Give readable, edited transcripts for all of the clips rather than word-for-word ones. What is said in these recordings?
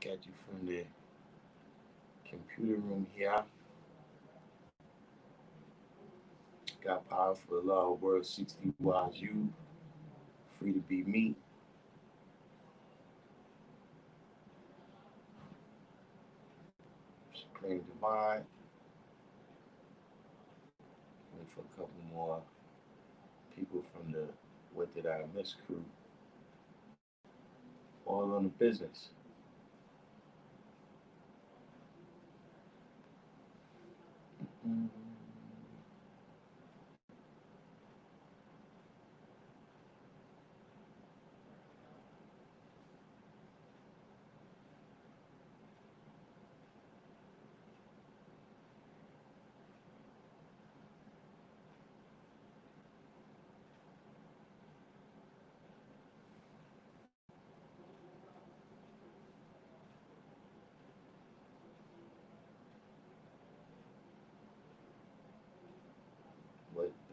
back at you from the computer room here. Got powerful law, world 60 wise you, free to be me. Supreme Divine. Wait for a couple more people from the What Did I Miss crew. All on the business. Mm-hmm.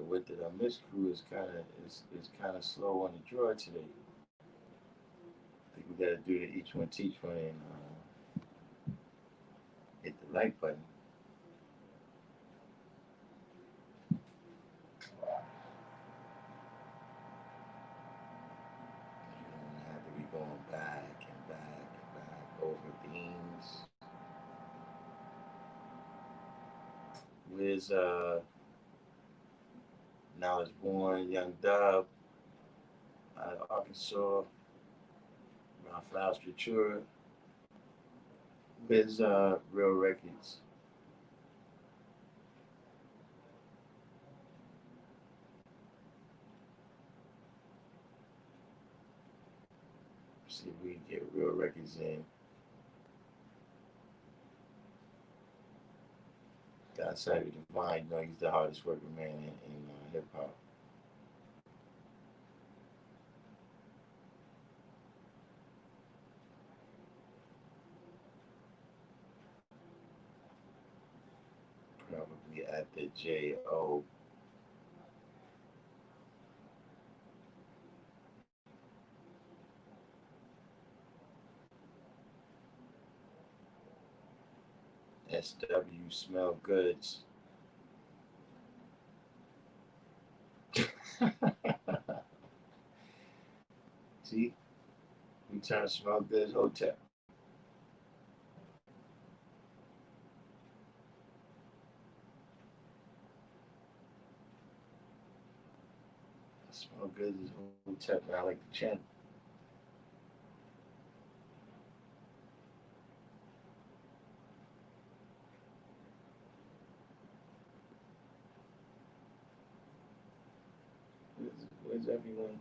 What Did I Miss crew is kind of slow on the draw today. I think we got to do the each one teach one and hit the like button. You don't have to be going back and back and back over themes. Where's Knowledge Born, Young Dub, out of Arkansas, Ron Flowers Futura. Where's Real Records? See if we can get Real Records in. Outside of Divine, you know he's the hardest working man in hip hop. Probably at the JO. SW Smell Goods. See, we turn Smell Goods Hotel. Smell Goods is Hotel. I like the channel. Where's everyone?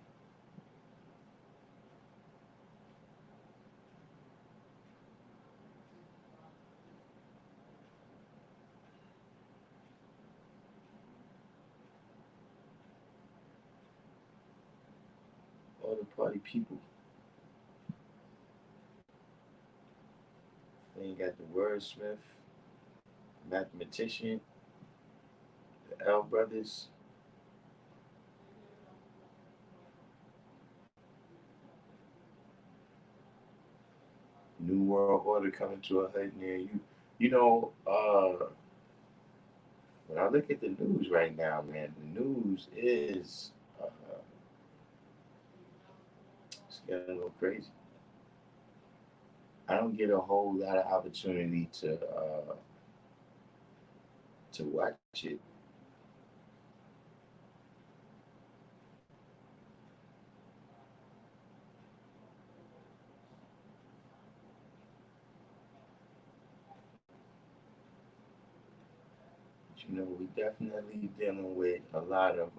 All the party people. Then you got the Wordsmith, Mathematician, the L Brothers. New World Order coming to a head near you. You know, when I look at the news right now, man, the news is it's getting a little crazy. I don't get a whole lot of opportunity to watch it. But, you know, we definitely dealing with a lot of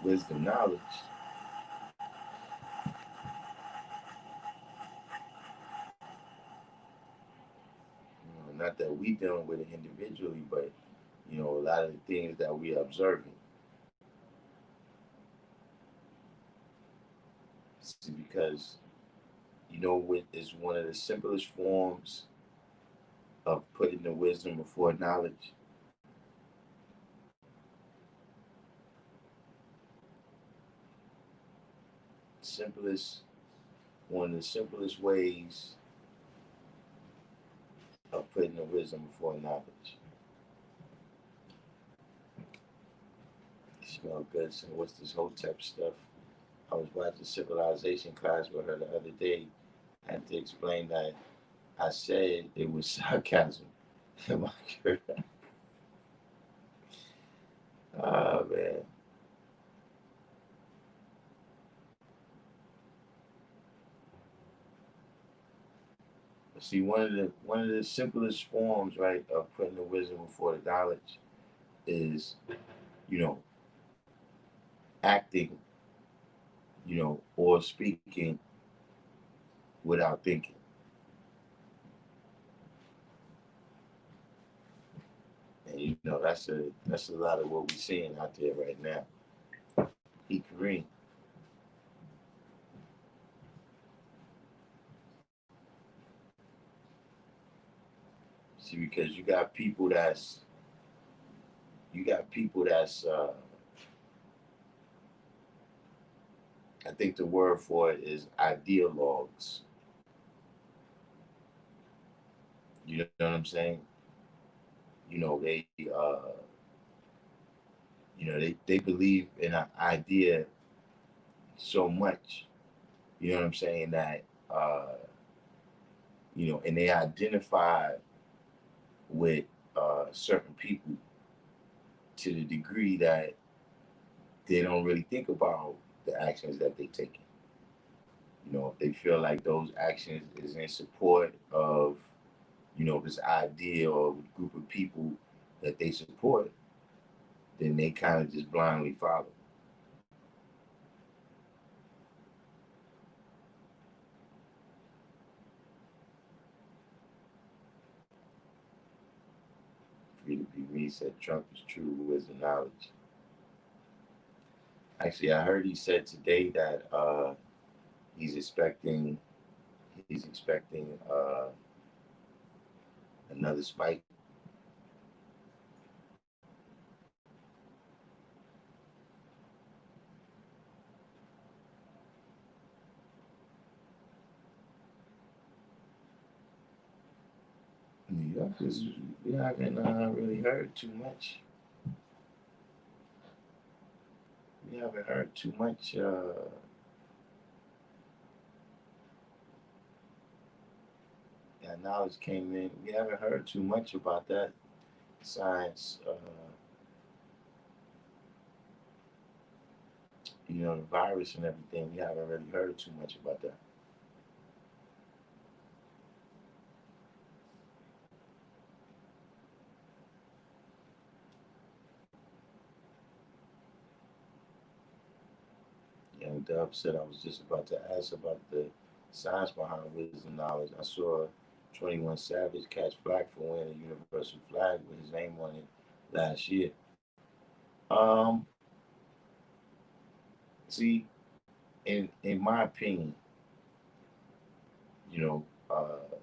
wisdom knowledge. You know, not that we dealing with it individually, but you know, a lot of the things that we are observing. Because you know what is one of the simplest forms of putting the wisdom before knowledge? simplest, one of the simplest ways of putting the wisdom before knowledge. It smells good. So what's this Hotep stuff? I was watching Civilization class with her the other day. I had to explain that I said it was sarcasm. Am I correct? Oh man. See, one of the simplest forms, right, of putting the wisdom before the knowledge is, you know, acting, or speaking without thinking. And that's a lot of what we're seeing out there right now. He Kareem. See, because you got people that's I think the word for it is ideologues. You know what I'm saying? You know, they believe in an idea so much, you know what I'm saying, that and they identify with certain people to the degree that they don't really think about the actions that they take. If they feel like those actions is in support of, this idea or group of people that they support, then they kind of just blindly follow. Free to be me said Trump is true wisdom knowledge. Actually, I heard he said today that he's expecting another spike. New Yorkers, we haven't really heard too much. We haven't heard too much. That knowledge came in. We haven't heard too much about that science. The virus and everything. We haven't really heard too much about that. Young Dub said I was just about to ask about the science behind wisdom knowledge. I saw 21 Savage catch flack for wearing a universal flag with his name on it last year. Um, See, in my opinion, you know, uh,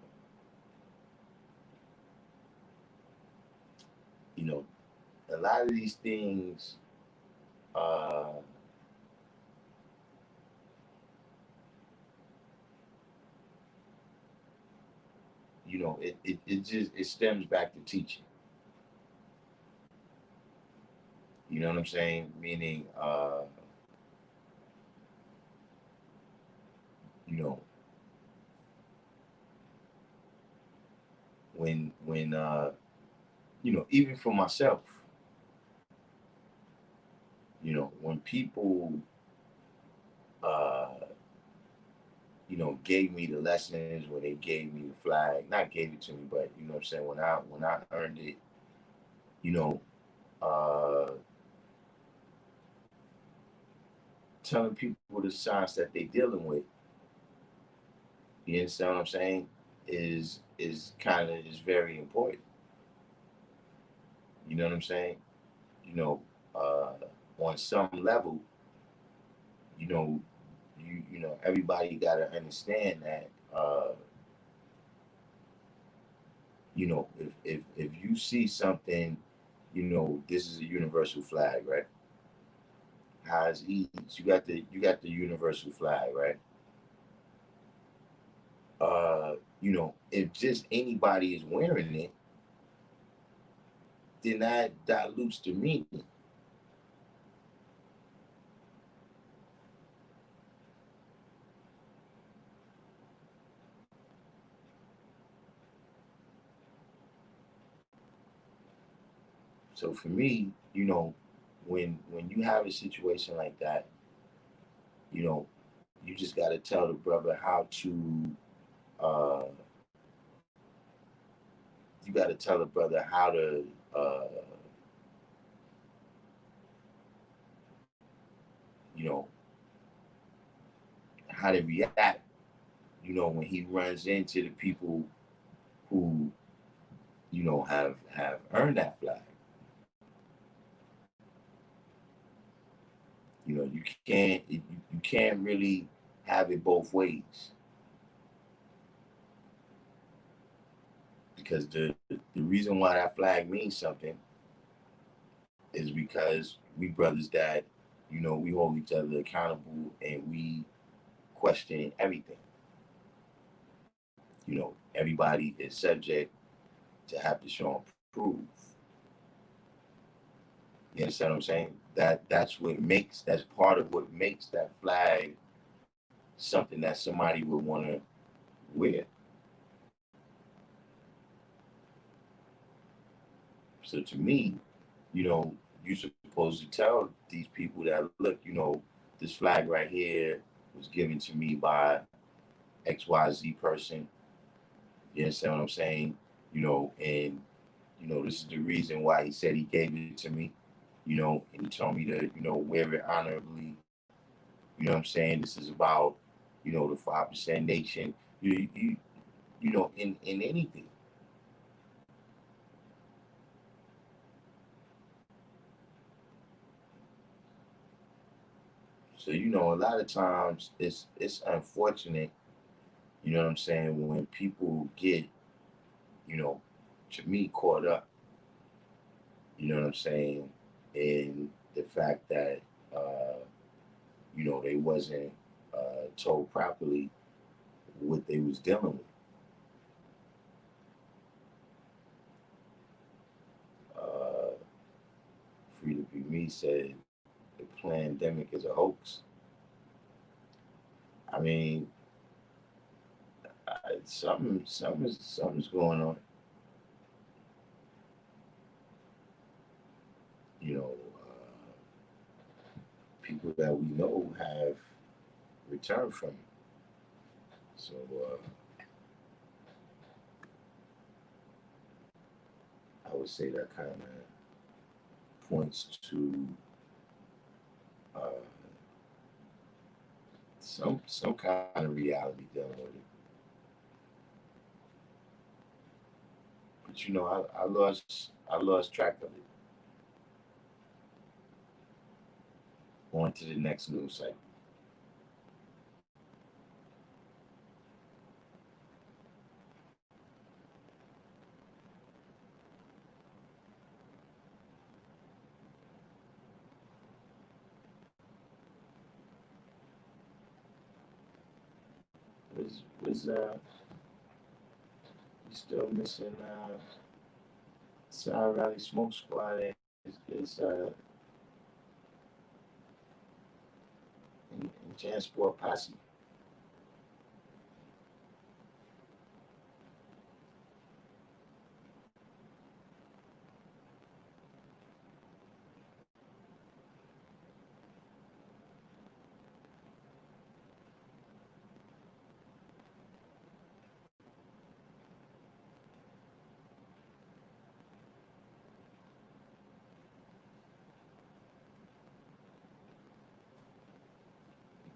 you know, a lot of these things, uh, it stems back to teaching. You know what I'm saying? Meaning, you know, when even for myself, when people, uh, gave me the lessons, when they gave me the flag, not gave it to me, but you know what I'm saying, when I earned it, you know, uh, telling people the science that they dealing with, you understand what I'm saying, is kind of is very important. You know what I'm saying? You know, uh, on some level, you know, everybody got to understand that. If you see something, this is a universal flag, right? has ease. You got the universal flag, right? You know, if just anybody is wearing it, then that dilutes the meaning. So for me, you know, when you have a situation like that, you know, you just got to tell the brother how to. Uh, you got to tell the brother how to. You know, how to react. You know, when he runs into the people who, you know, have earned that flag. You know, you can't really have it both ways, because the reason why that flag means something is because we brothers that, you know, we hold each other accountable and we question everything. You know, everybody is subject to have to show and prove. You understand what I'm saying? That's part of what makes that flag something that somebody would want to wear. So to me, you know, you're supposed to tell these people that, look, you know, this flag right here was given to me by XYZ person. You understand what I'm saying? You know, and you know, this is the reason why he said he gave it to me. You know, and he told me to, you know, wear it honorably. You know what I'm saying? This is about, you know, the 5% nation. You know, in anything. So you know, a lot of times it's unfortunate. You know what I'm saying? When people get, you know, to me, caught up. You know what I'm saying? In the fact that, uh, you know, they wasn't told properly what they was dealing with. Uh, Free to be me said the pandemic is a hoax. I mean, something's going on. You know, people that we know have returned from it. So I would say that kind of points to uh, some kind of reality dealing with it. But you know, I lost track of it. On to the next news cycle. Was you still missing Side Rally Smoke Squad is in Jansport Posse.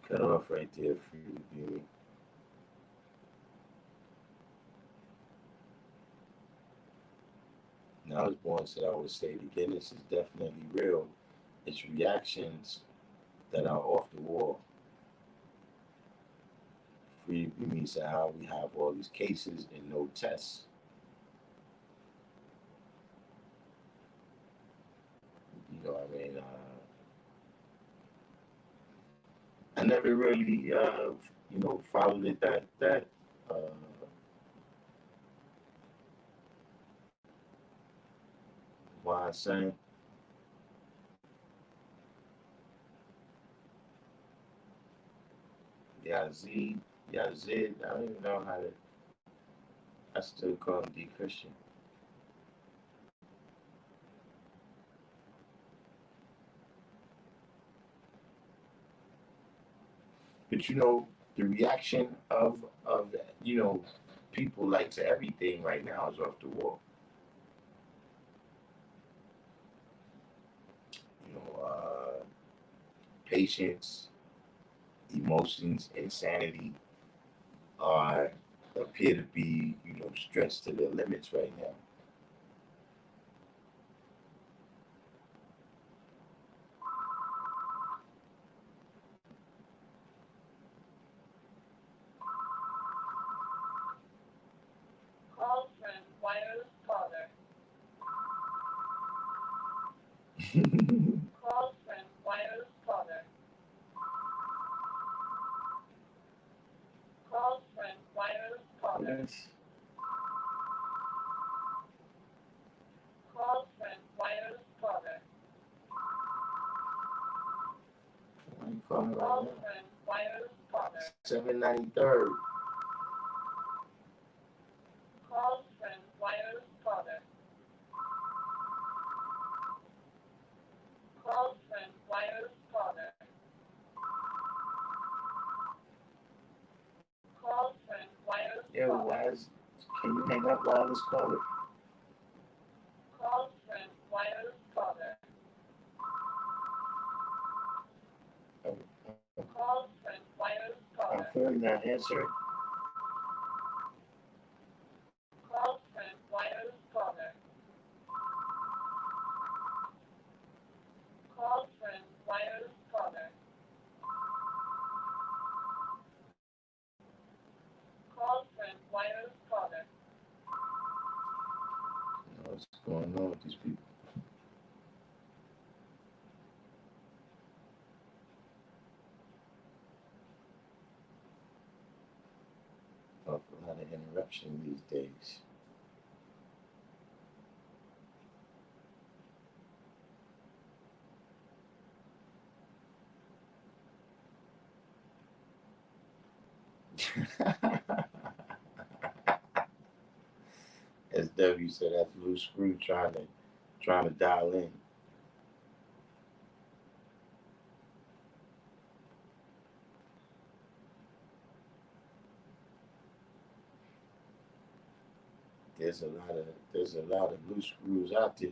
Cut off right there for you, baby. Now I was born said I would say it again. This is definitely real. It's reactions that are off the wall. Free means how we have all these cases and no tests. You know what I mean? I never really, followed it that why I'm saying. Yazid, Yazid, I don't even know how to. I still call him D Christian. But the reaction of people like to everything right now is off the wall. Patience, emotions, insanity are appear to be stretched to their limits right now. Call friend wireless caller. Call friend wireless caller. Call friend wireless caller. Yes. Call friend wireless caller. Why you calling right Call now? friend wireless caller. 793rd. Call friend wireless caller. Call friend wireless caller. Call friend wireless Yo, caller. can you hang up wireless caller? Call friend wireless caller. Call friend wireless I'm caller. clearly not answering. Call friend wireless caller. Call friend wireless caller. Call friend wireless caller. What's going on with these people? Oh, a lot of interruption these days. As W said, that's loose screw trying to dial in. There's a lot of loose screws out there.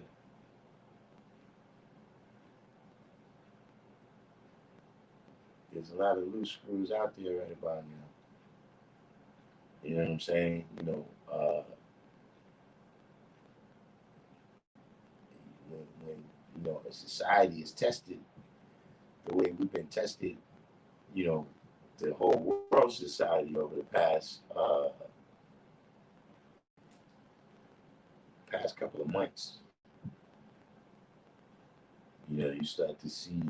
There's a lot of loose screws out there right about now. You know what I'm saying? When a society is tested the way we've been tested, you know, the whole world society over the past couple of months, you start to see,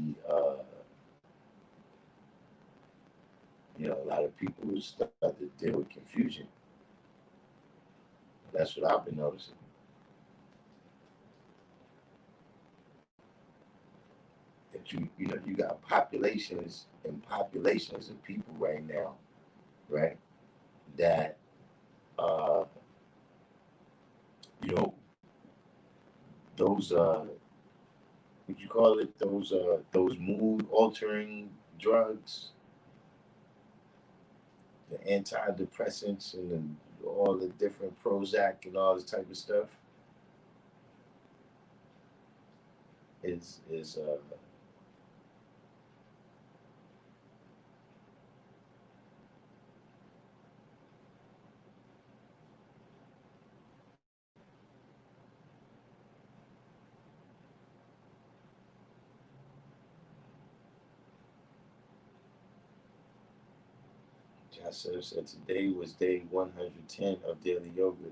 a lot of people who start to deal with confusion. That's what I've been noticing. That you got populations and populations of people right now, right? That uh, you know those what you call it, those mood altering drugs, the antidepressants and all the different Prozac and all this type of stuff is Jasser said today was day 110 of daily yoga.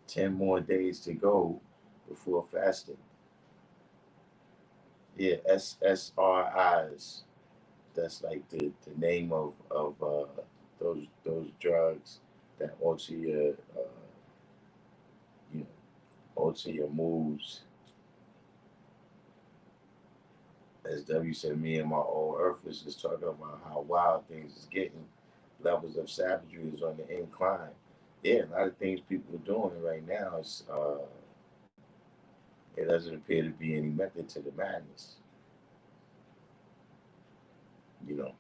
10 more days to go before fasting. Yeah, SSRIs. that's like the name of those drugs that alter your you know alter your moods. As W said, me and my old earthers is talking about how wild things is getting. Levels of savagery is on the incline. Yeah, a lot of things people are doing right now is it doesn't appear to be any method to the madness. You know,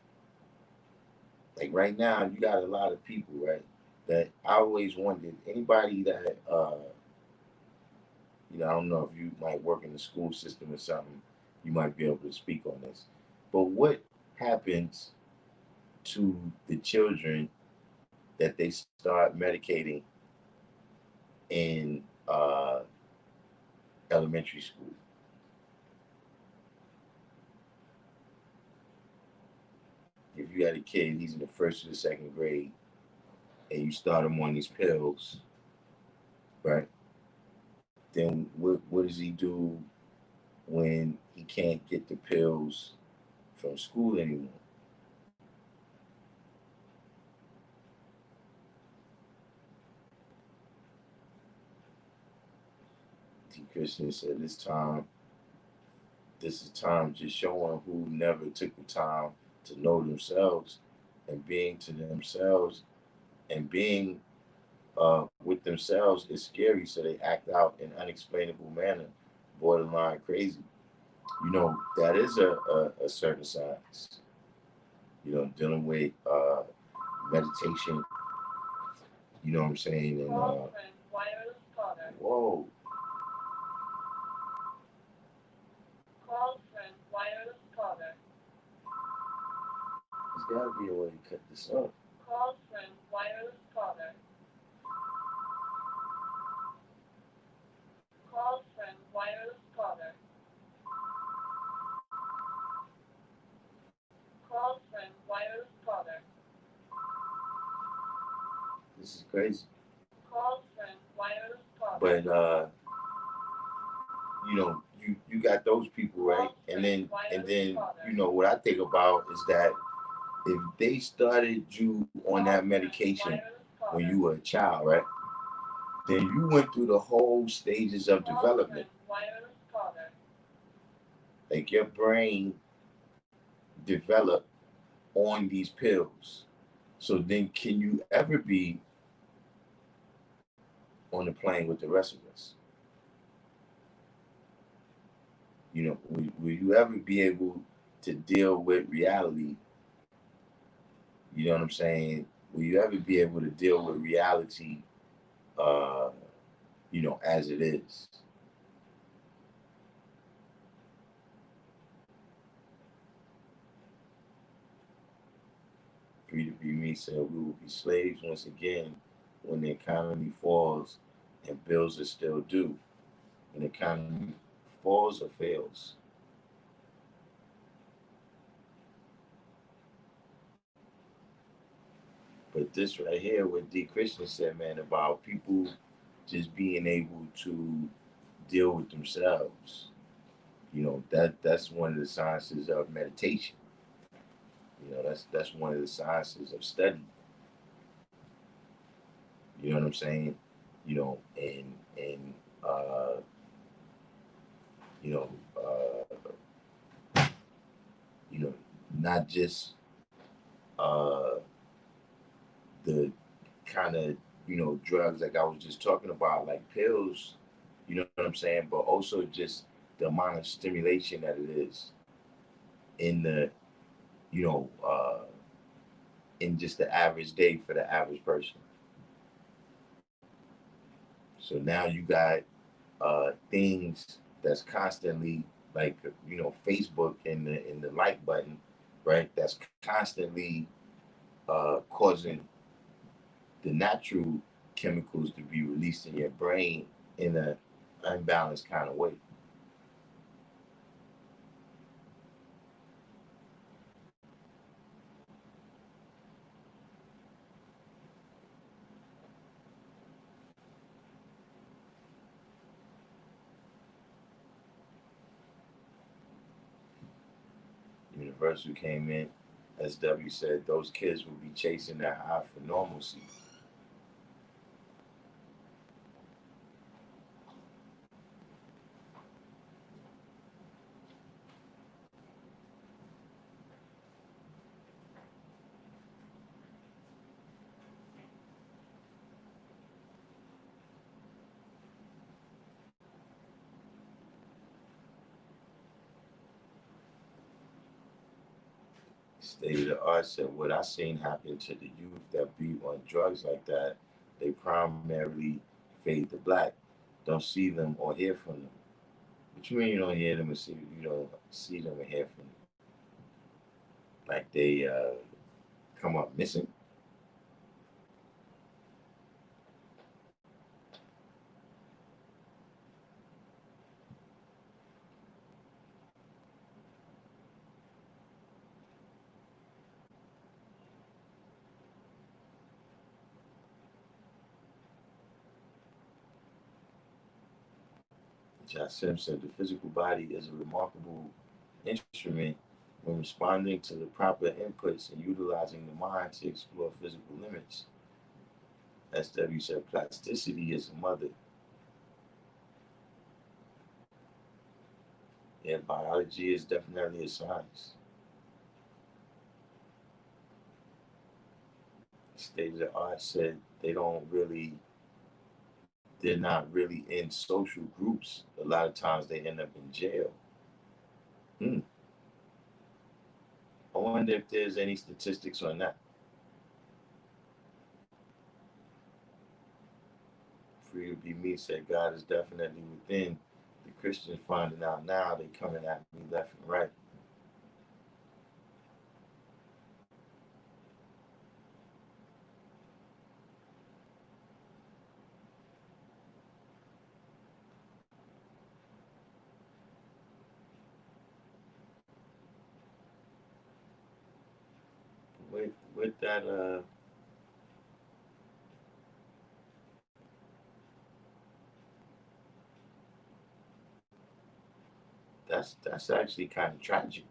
like right now, you got a lot of people, right? That I always wondered anybody that I don't know if you might work in the school system or something, you might be able to speak on this. But what happens to the children that they start medicating in elementary school? If you had a kid, he's in the first or the second grade, and you start him on these pills, right? Then what does he do when he can't get the pills from school anymore? T. Christian said this is time just showing who never took the time to know themselves and being to themselves and being with themselves is scary, so they act out in unexplainable manner, borderline crazy. That is a certain science. Dealing with meditation. You know what I'm saying? And Call friend wireless caller. whoa, Call friend wireless caller. there's got to be a way to cut this up. Call friend wireless caller. Call friend wireless caller. Call friend wireless caller. This is crazy. Call friend wireless caller. But you got those people, right? And then what I think about is that if they started you on that medication when you were a child, right? Then you went through the whole stages of development. Like your brain developed on these pills. So then can you ever be on the plane with the rest of us? Will you ever be able to deal with reality? You know what I'm saying? Will you ever be able to deal with reality, uh, as it is? Free to be me said we will be slaves once again when the economy falls and bills are still due. When the economy falls or fails. But this right here, what D. Christian said, man, about people just being able to deal with themselves. That's one of the sciences of meditation. That's one of the sciences of study. You know what I'm saying? And you know, you know, not just uh the kind of drugs like I was just talking about, like pills. You know what I'm saying? But also just the amount of stimulation that it is in the you know in just the average day for the average person. So now you got things that's constantly like Facebook and the like button, right? That's constantly causing the natural chemicals to be released in your brain in an unbalanced kind of way. Universal came in. As W said, those kids will be chasing that high for normalcy. State of the art said, what I seen happen to the youth that be on drugs like that, they primarily fade to black. Don't see them or hear from them. What you mean you don't hear them and see you don't see them and hear from them? Like they come up missing? Josh Simpson, the physical body is a remarkable instrument when responding to the proper inputs and utilizing the mind to explore physical limits. SW said plasticity is a mother. Yeah, biology is definitely a science. State of the art said they're not really in social groups. A lot of times they end up in jail. Hmm. I wonder if there's any statistics on that. Free to be me said God is definitely within. The Christians finding out now they coming at me left and right. With that that's actually kind of tragic.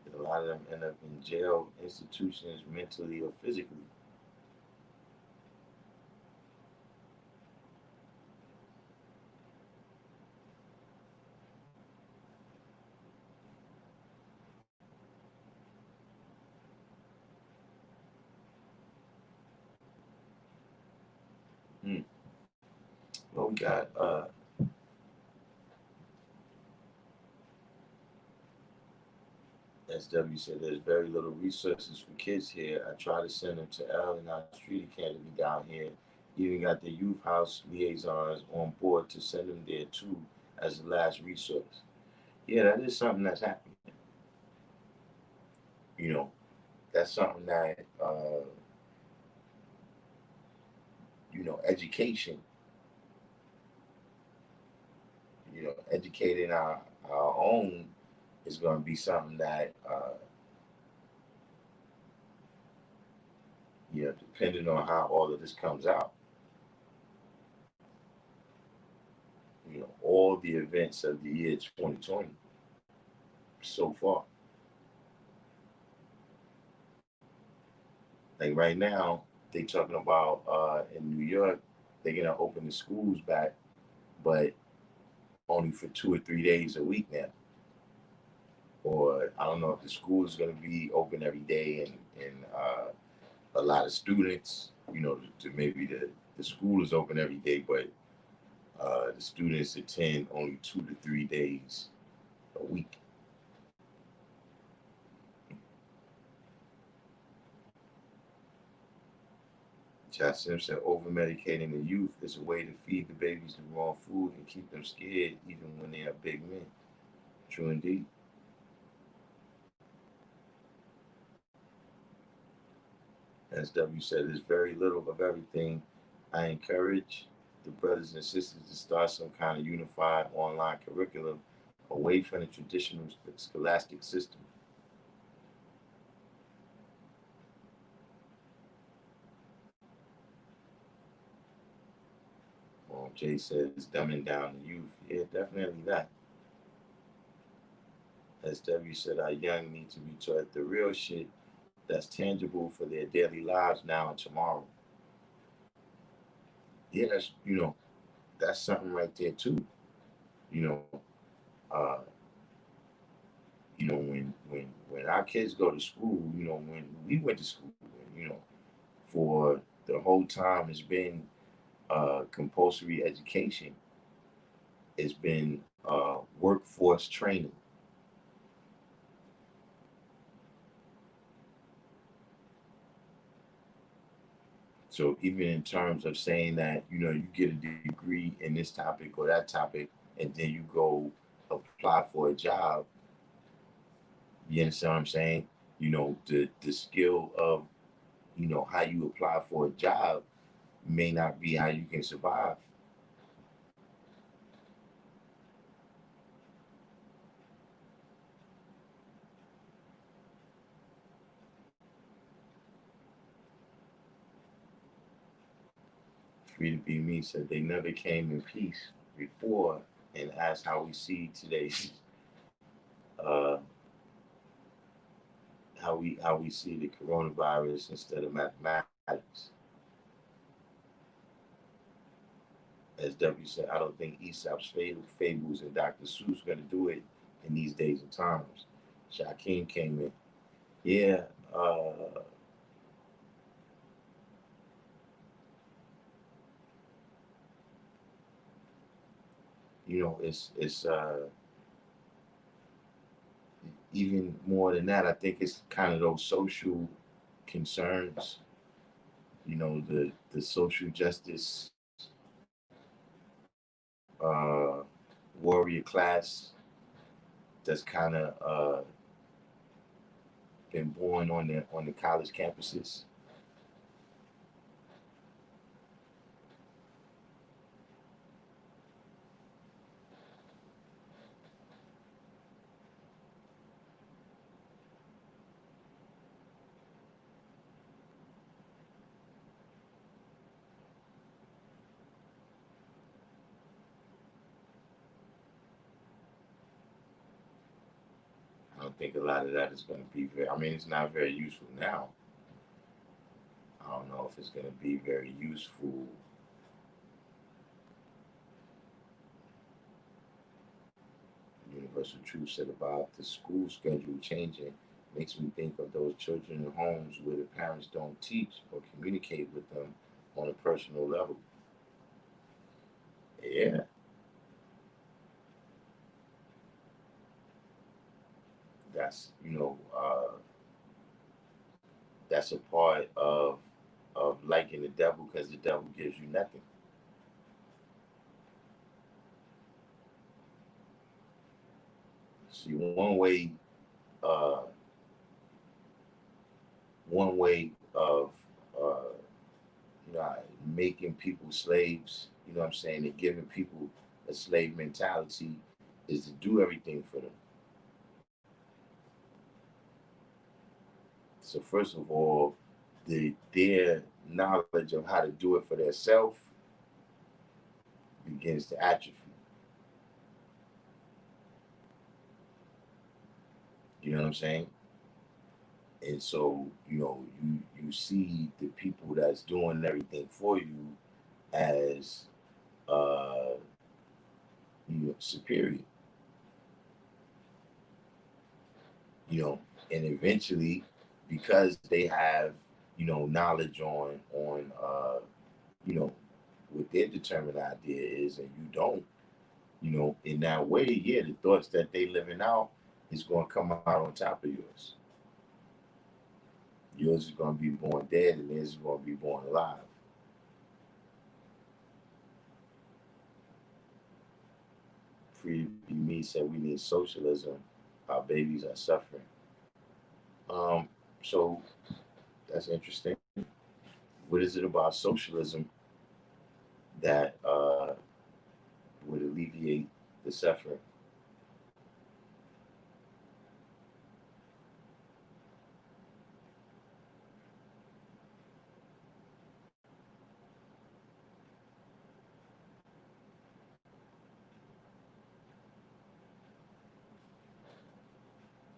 That a lot of them end up in jail institutions mentally or physically. Hmm. Well, we got SW said there's very little resources for kids here. I try to send them to L and our street academy down here. Even got the youth house liaisons on board to send them there too as a last resource. Yeah, that is something that's happening. You know, that's something that education. Educating our own is going to be something that depending on how all of this comes out, all the events of the year 2020 so far. Like right now, they talking about in New York, they're gonna open the schools back, but only for 2 or 3 days a week now. Or I don't know if the school is gonna be open every day and a lot of students, to maybe the school is open every day, but the students attend only 2 to 3 days a week. Josh Simpson, over medicating the youth is a way to feed the babies the wrong food and keep them scared even when they are big men. True indeed. As W said, there's very little of everything I encourage. the brothers and sisters to start some kind of unified online curriculum away from the traditional scholastic system. Jay says dumbing down the youth. Yeah, definitely that. SW said our young need to be taught the real shit that's tangible for their daily lives now and tomorrow. Yeah, that's something right there too. You know, uh, when our kids go to school, when we went to school, for the whole time it's been compulsory education. It's been workforce training. So even in terms of saying that, you get a degree in this topic or that topic, and then you go apply for a job, you understand what I'm saying? The skill of, how you apply for a job may not be how you can survive. Free to Be Me said they never came in peace before, and asked how we see today's uh, how we see the coronavirus instead of mathematics. As W said, I don't think Aesop's fables and Dr. Seuss going to do it in these days and times. Shaquem came in. Yeah, it's even more than that. I think it's kind of those social concerns. The social justice uh, warrior class that's kind of been born on the college campuses. I don't think a lot of that is going to be very. I mean, it's not very useful now. I don't know if it's going to be very useful. Universal Truth said about the school schedule changing makes me think of those children in homes where the parents don't teach or communicate with them on a personal level. Yeah, that's that's a part of liking the devil because the devil gives you nothing. See, uh, one way of uh, you know, making people slaves, you know what I'm saying, and giving people a slave mentality is to do everything for them. So first of all, their knowledge of how to do it for themselves begins to atrophy. You know what I'm saying? And so, you see the people that's doing everything for you as uh, superior, you know, and eventually, because they have, knowledge on you know, what their determined idea is, and you don't, in that way, yeah, the thoughts that they living out is going to come out on top of yours. Yours is going to be born dead, and theirs is going to be born alive. Free to Be Me said we need socialism. Our babies are suffering. Um, so that's interesting. What is it about socialism that would alleviate the suffering.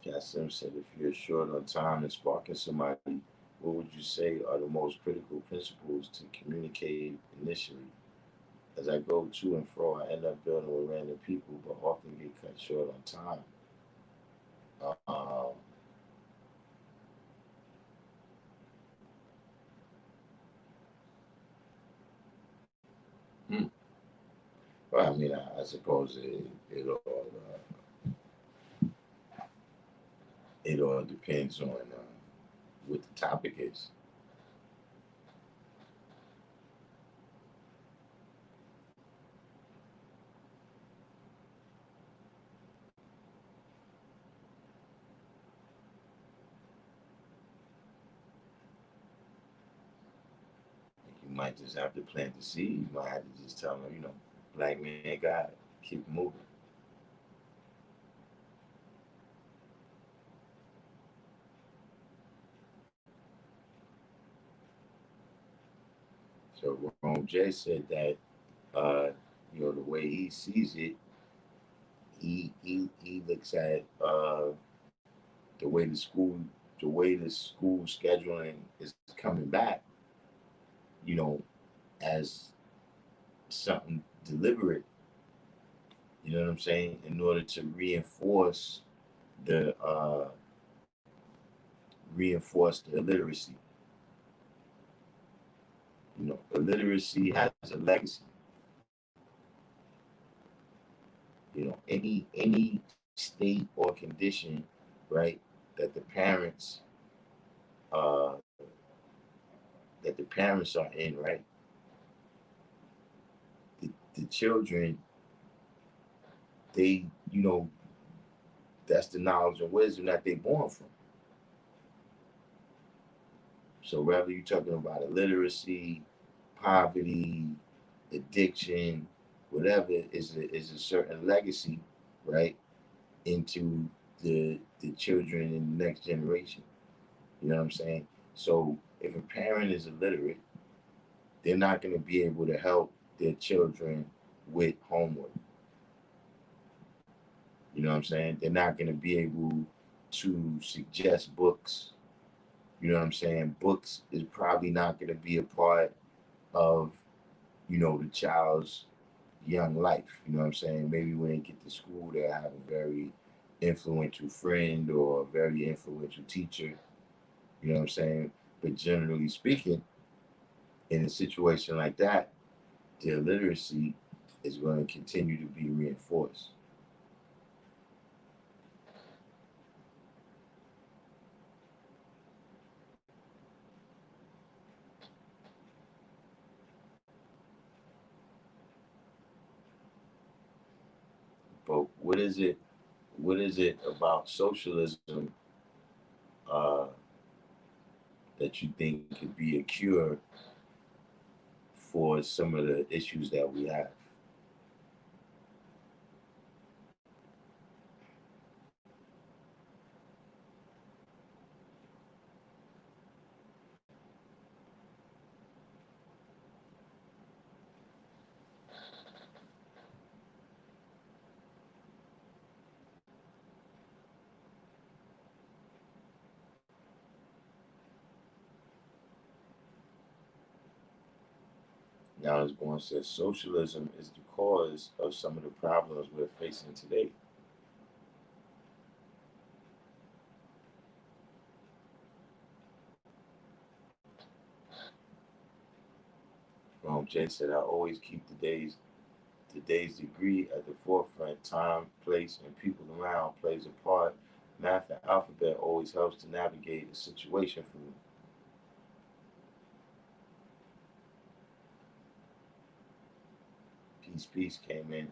Jassim said, if you're short on time and sparking somebody, what would you say are the most critical principles to communicate initially? As I go to and fro, I end up building with random people, but often get cut short on time. Um, hmm. Well, I mean, I suppose it all depends on what the topic is. You might just have to plant the seed. You might have to just tell them, black man got it. Keep moving. So Rome J said that the way he sees it, he looks at the way the school scheduling is coming back, you know, as something deliberate. You know what I'm saying? In order to the uh, reinforce the illiteracy. Illiteracy has a legacy. Any state or condition, right, that the parents uh, are in, right, the children, they, that's the knowledge and wisdom that they're born from. So whether you're talking about illiteracy, poverty, addiction, whatever, is a certain legacy, right, into the children in the next generation. You know what I'm saying? So if a parent is illiterate, they're not going to be able to help their children with homework. You know what I'm saying? They're not going to be able to suggest books. You know what I'm saying? Books is probably not going to be a part of, the child's young life. You know what I'm saying? Maybe when they get to school, they'll have a very influential friend or a very influential teacher. You know what I'm saying? But generally speaking, in a situation like that, their literacy is going to continue to be reinforced. But what is it? What is it about socialism uh, that you think could be a cure for some of the issues that we have? Now, as Born says, socialism is the cause of some of the problems we're facing today. Jay said, I always keep today's degree at the forefront. Time, place, and people around plays a part. Math and alphabet always helps to navigate a situation for me. Peace came in.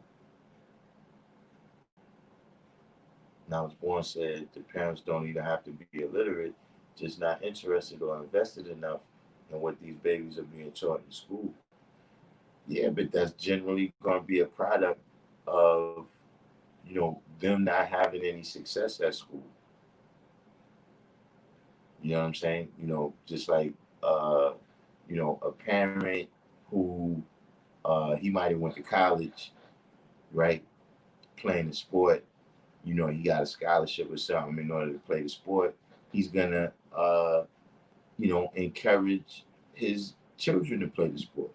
Now, as Born said, the parents don't even have to be illiterate, just not interested or invested enough in what these babies are being taught in school. Yeah, but that's generally going to be a product of, them not having any success at school. You know what I'm saying? Just like, uh, a parent who, he might have went to college, right? Playing the sport, he got a scholarship or something in order to play the sport. He's gonna, encourage his children to play the sport.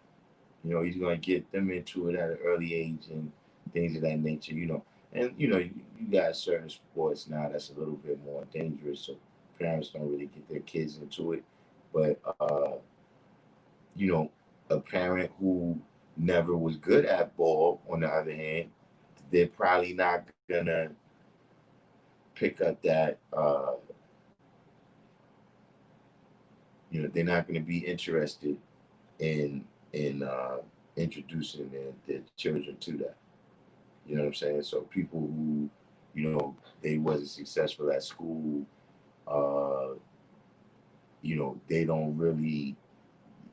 He's going to get them into it at an early age and things of that nature. And, you got certain sports now that's a little bit more dangerous, so parents don't really get their kids into it. But, you know, a parent who never was good at ball, on the other hand, they're probably not going to pick up that, they're not going to be interested in introducing their children to that. You know what I'm saying? So people who, they wasn't successful at school, uh, they don't really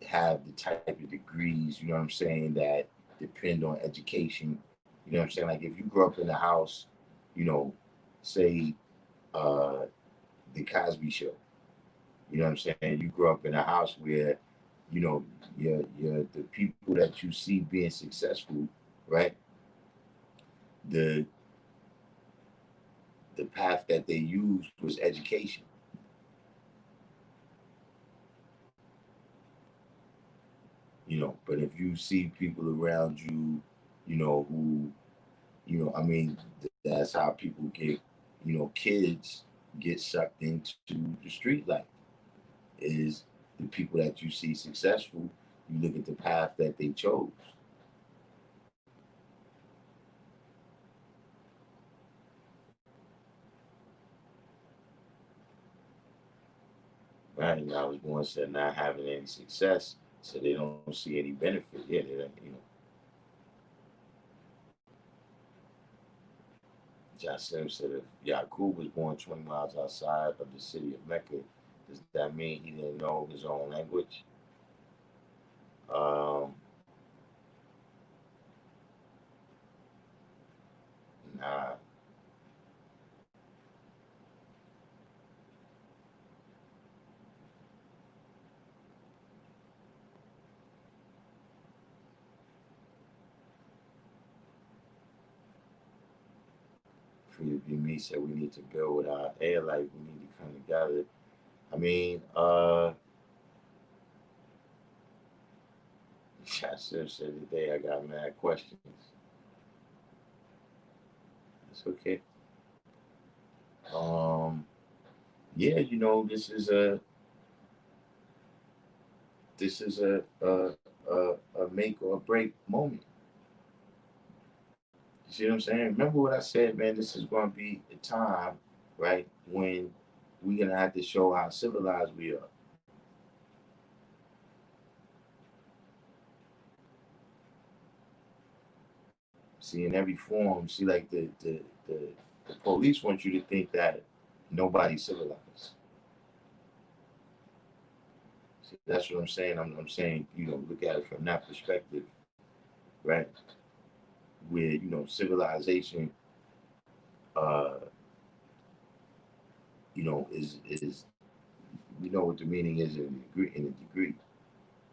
have the type of degrees, you know what I'm saying, that depend on education. You know what I'm saying? Like if you grew up in a house, you know, say uh, the Cosby Show. You know what I'm saying? You grew up in a house where, you know, your the people that you see being successful, right? The the path that they used was education. But if you see people around you, who, I mean, that's how people get, kids get sucked into the street life. Is the people that you see successful, you look at the path that they chose. Right? And I was born said not having any success, so they don't see any benefit. Yeah, they don't, Jassim said if Yaqub was born 20 miles outside of the city of Mecca, does that mean he didn't know his own language? Um, nah. Free to be me said we need to build with our air light. We need to come together. I mean, Jassim said today I got mad questions. It's okay. Um, yeah, this is a make or break moment. You see what I'm saying? Remember what I said, man. This is going to be a time, right, when we're gonna have to show how civilized we are. See, in every form, see, like the police want you to think that nobody's civilized. See, that's what I'm saying. I'm saying, look at it from that perspective, right? Where civilization, uh, is we know what the meaning is in a degree. In a degree,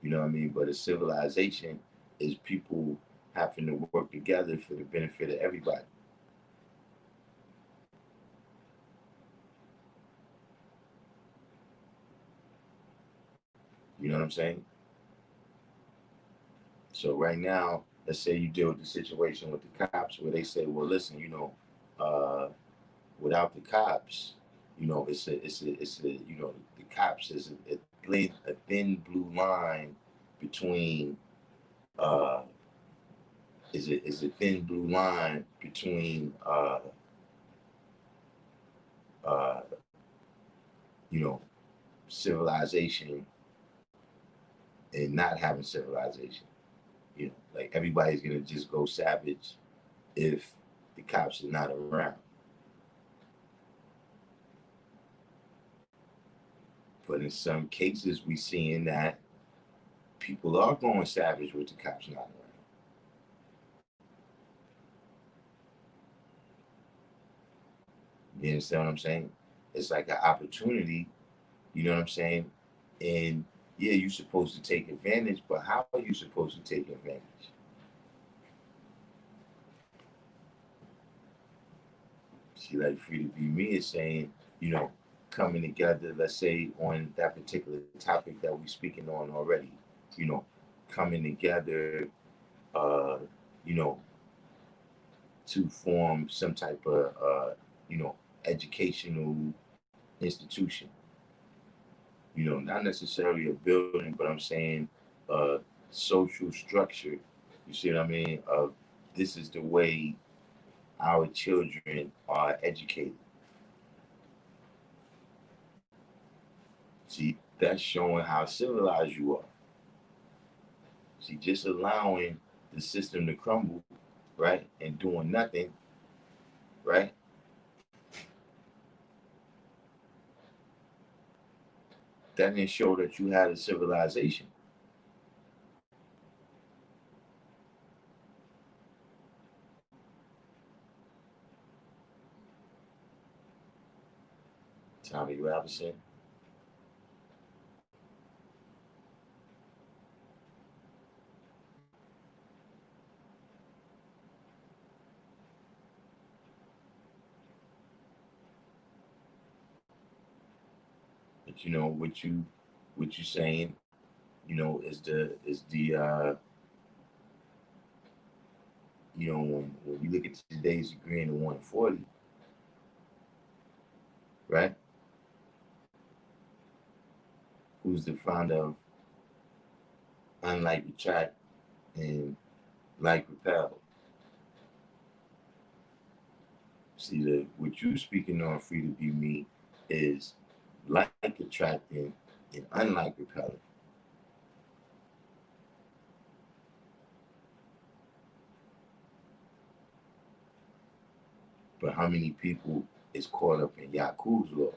you know what I mean. But a civilization is people having to work together for the benefit of everybody. You know what I'm saying? So right now, let's say you deal with the situation with the cops where they say, well, listen, uh, without the cops, the cops is a thin blue line between, uh, is a thin blue line between, uh, you know, civilization and not having civilization. Like everybody's gonna just go savage if the cops are not around. But in some cases, we seeing that people are going savage with the cops not around. You understand what I'm saying? It's like an opportunity, you know what I'm saying? And yeah, you're supposed to take advantage, but how are you supposed to take advantage? See, like Free to Be Me is saying, you know, coming together, let's say on that particular topic that we're speaking on already, you know, coming together, uh, you know, to form some type of, you know, educational institution. You know, not necessarily a building, but I'm saying social structure. You see what I mean? This is the way our children are educated. See, that's showing how civilized you are. See, just allowing the system to crumble, right, and doing nothing, right, that didn't show that you had a civilization. Tommy Robinson. But you know what you saying, you know, is the you know, when we look at today's degree in the 140, right? Who's the founder of unlike attract and like repel? See, the what you speaking on Free to Be Me is like attracting and unlike repelling. But how many people is caught up in Yakub's law?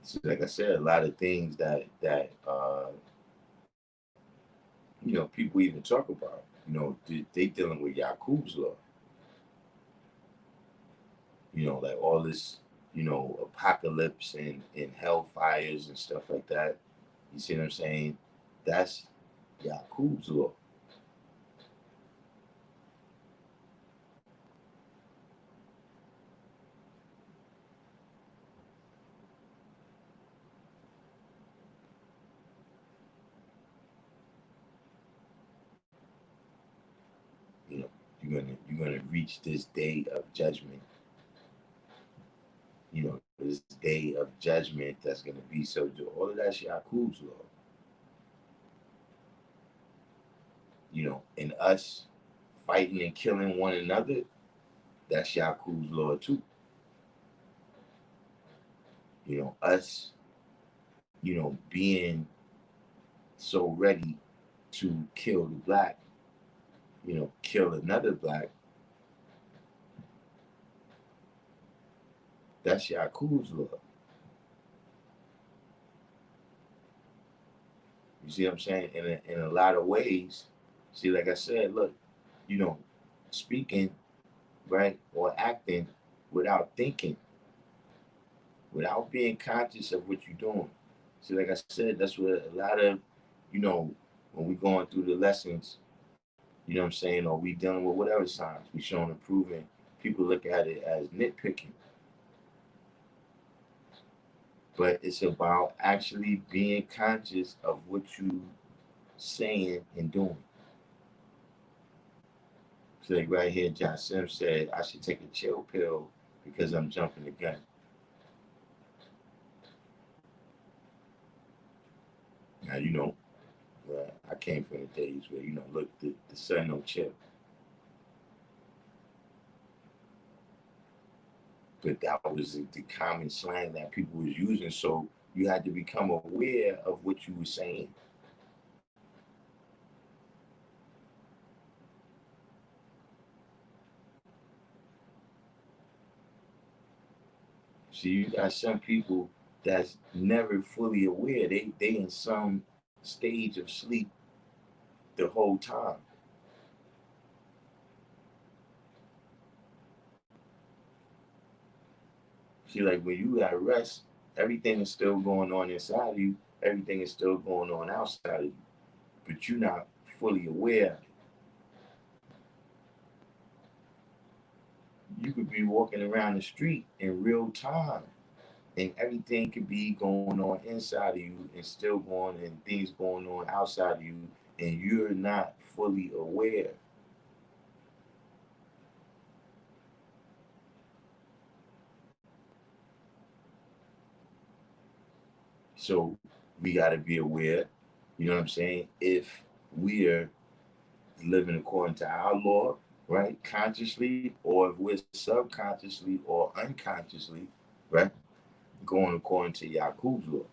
So like I said, a lot of things that you know, people even talk about. You know, they dealing with Yakub's law. You know, like all this, you know, apocalypse and hellfires and stuff like that. You see what I'm saying? That's Yakub's law. You know, you're gonna reach this day of judgment. You know, this day of judgment that's gonna be so. All of that's Yakub's law. You know, and us fighting and killing one another, that's Yakub's law too. You know, us, you know, being so ready to kill the black, you know, kill another black, that's Yakub's law. You see what I'm saying? In a lot of ways, see, like I said, look, you know, speaking, right, or acting without thinking, without being conscious of what you're doing. See, like I said, that's what a lot of, you know, when we going through the lessons, you know what I'm saying, or we dealing with whatever signs, we showing improving, people look at it as nitpicking. But it's about actually being conscious of what you saying and doing. So like right here, John Sims said, I should take a chill pill because I'm jumping the gun. Now, you know, I came from the days where, you know, look, the sun don't chill. But that was the common slang that people was using. So you had to become aware of what you were saying. See, you got some people that's never fully aware. They in some stage of sleep the whole time. See, like when you at rest, everything is still going on inside of you, everything is still going on outside of you, but you're not fully aware. You could be walking around the street in real time, and everything could be going on inside of you and still going and things going on outside of you, and you're not fully aware. So we got to be aware, you know what I'm saying? If we are living according to our law, right, consciously, or if we're subconsciously or unconsciously, right, going according to Yakub's law.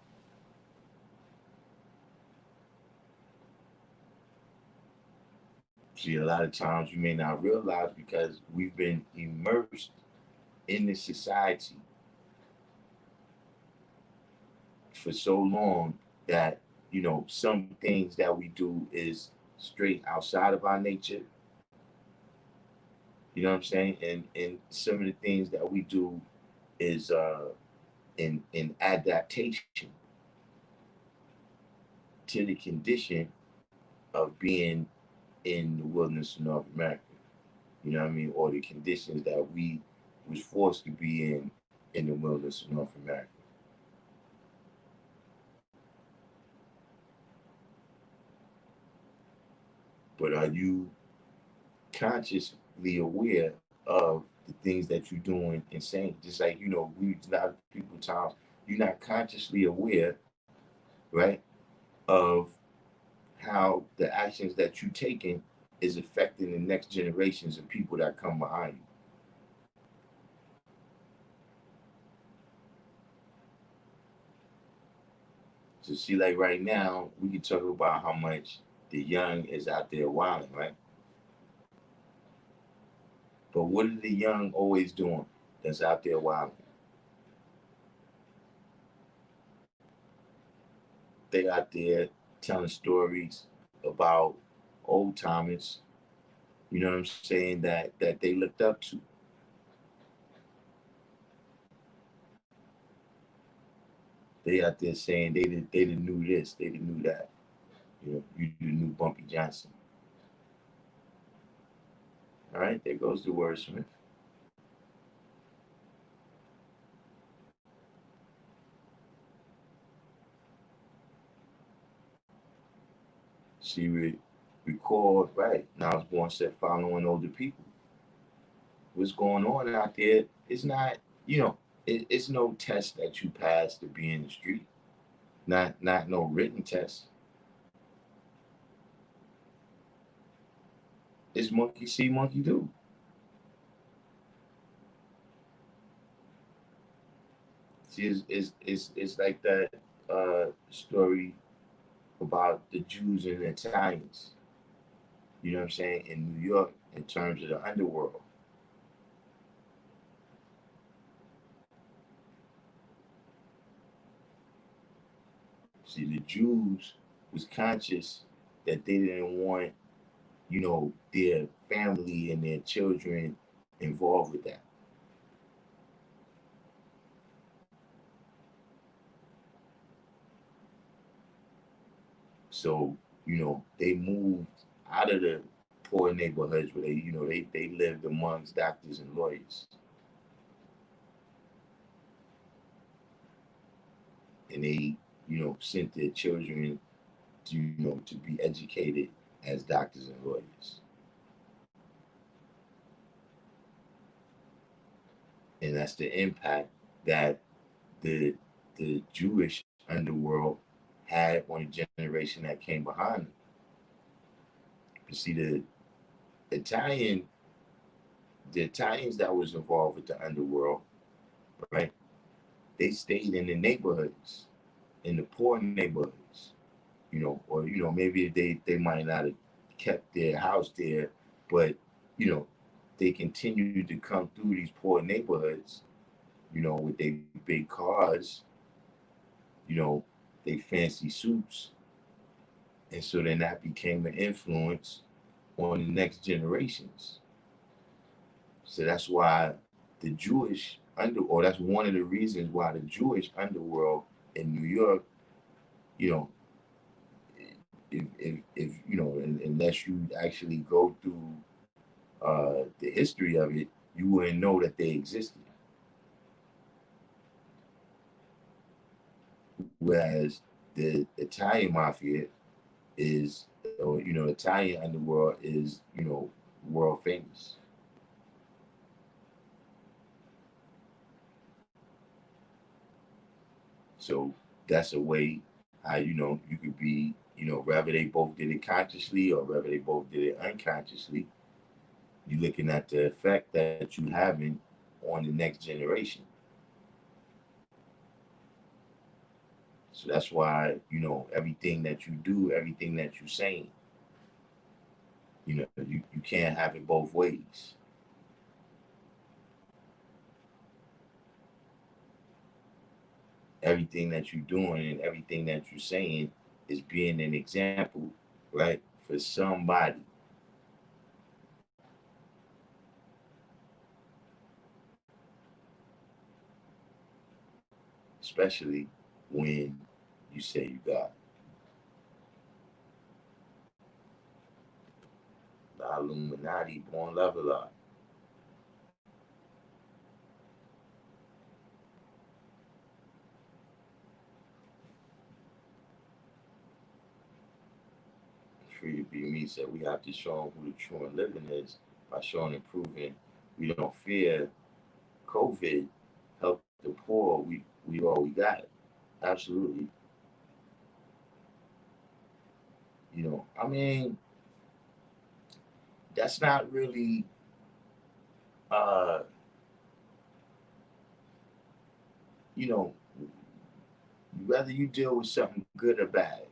See, a lot of times you may not realize because we've been immersed in this society for so long that, you know, some things that we do is straight outside of our nature. You know what I'm saying? And some of the things that we do is in adaptation to the condition of being in the wilderness of North America. You know what I mean? Or the conditions that we was forced to be in the wilderness of North America. But are you consciously aware of the things that you're doing and saying? Just like, you know, we a lot of people times you're not consciously aware, right, of how the actions that you're taking is affecting the next generations of people that come behind you. So see, like right now, we can talk about how much the young is out there wilding, right? But what are the young always doing that's out there wilding? They out there telling stories about old timers, you know what I'm saying, that they looked up to. They out there saying they didn't knew this, they didn't knew that. You know, you knew Bumpy Johnson. All right, there goes the wordsmith. She would record, right? Now I was born said following older people. What's going on out there? It's not, you know, it's no test that you pass to be in the street. Not no written test. It's monkey see, monkey do. See, it's like that story about the Jews and the Italians. You know what I'm saying? In New York, in terms of the underworld. See, the Jews was conscious that they didn't want, you know, their family and their children involved with that. So, you know, they moved out of the poor neighborhoods where they, you know, they lived amongst doctors and lawyers. And they, you know, sent their children to, you know, to be educated as doctors and lawyers. And that's the impact that the the Jewish underworld had on the generation that came behind them. You see, Italian the Italians that was involved with the underworld, right? They stayed in the neighborhoods, in the poor neighborhoods, you know, or you know maybe they might not have kept their house there, but you know they continued to come through these poor neighborhoods, you know, with their big cars, you know, they fancy suits, and so then that became an influence on the next generations. So that's why the Jewish or that's one of the reasons why the Jewish underworld in New York, you know, if you know, unless you actually go through the history of it, you wouldn't know that they existed. Whereas the Italian mafia is, or Italian underworld is, world famous. So that's a way how you could be, whether they both did it consciously or whether they both did it unconsciously. You're looking at the effect that you having on the next generation. So that's why, everything that you do, everything that you're saying, you can't have it both ways. Everything that you're doing and everything that you're saying is being an example, right, for somebody. Especially when you say you got the Illuminati born level up. Free to be me said we have to show them who the true and living is by showing and proving we don't fear COVID, help the poor. We all we got. Absolutely. I mean, that's not really uh you know, whether you deal with something good or bad,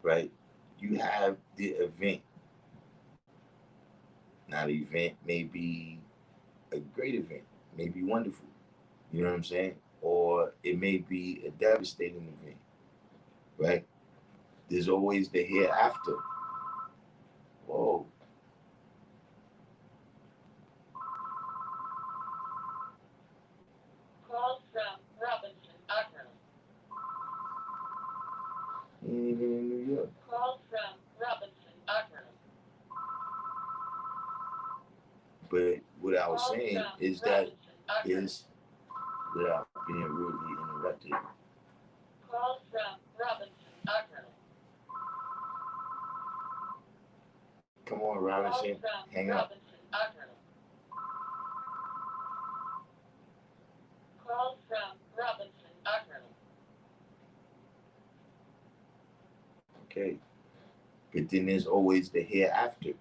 right? You have the event. Now the event may be a great event, may be wonderful. You know what I'm saying? Or it may be a devastating event, right? There's always the hereafter. Whoa. Call from Robinson, Akron. He ain't even in New York. Call from Robinson, Akron. But what I was Call saying from is that Robinson, Akron. is without being rudely interrupted. Call from Robinson, Akron. Come on, Call Robinson, from hang up. Robinson, Akron. Call from Robinson, Akron. Okay. But then there's always the hereafter.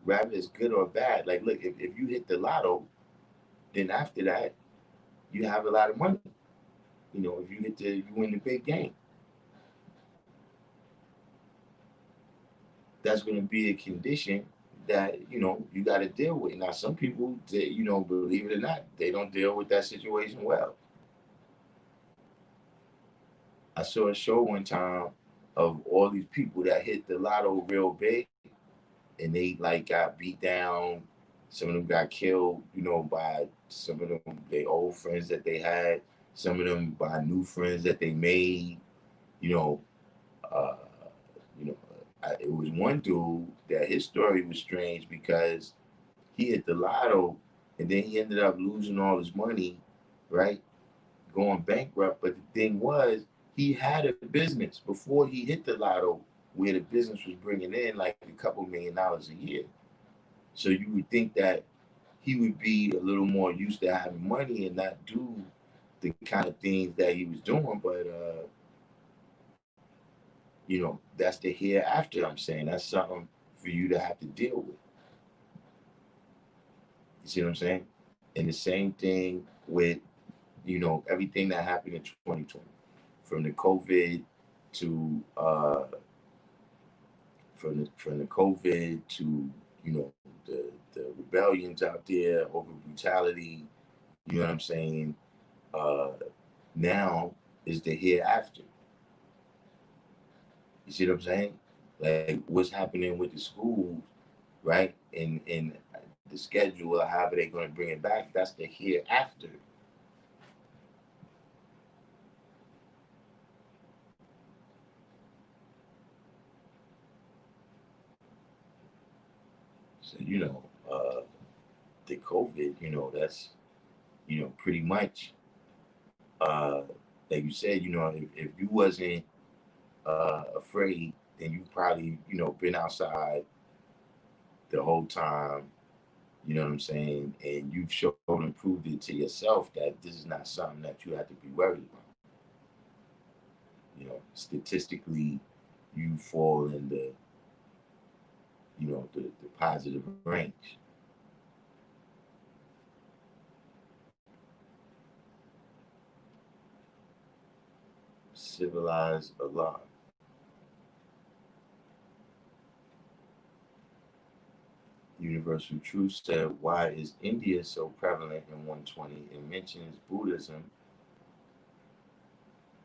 Rather it's good or bad. Like, look, if you hit the lotto, then after that, you have a lot of money. If you win the big game, that's going to be a condition that you got to deal with. Now, some people, believe it or not, they don't deal with that situation well. I saw a show one time of all these people that hit the lotto real big, and they like got beat down. Some of them got killed, by some of them they old friends that they had. Some of them by new friends that they made. You know, uh, it was one dude that his story was strange because he hit the lotto and then he ended up losing all his money, right? Going bankrupt. But the thing was, he had a business before he hit the lotto where the business was bringing in like a couple $1,000,000 a year. So you would think that he would be a little more used to having money and not do the kind of things that he was doing. But that's the hereafter. I'm saying that's something for you to have to deal with. You see what I'm saying? And the same thing with everything that happened in 2020, from the COVID to from the COVID to the rebellions out there over brutality. You know what I'm saying? Uh, Now is the hereafter. You see what I'm saying? Like what's happening with the schools, right? And the schedule or however they're going to bring it back. That's the hereafter. So the COVID, that's pretty much like you said, if you wasn't afraid, then you probably been outside the whole time. You know what I'm saying? And you've shown and proved it to yourself that this is not something that you have to be worried about. Statistically, you fall in the positive range. Civilized Allah. Universal Truth said, why is India so prevalent in 120? It mentions Buddhism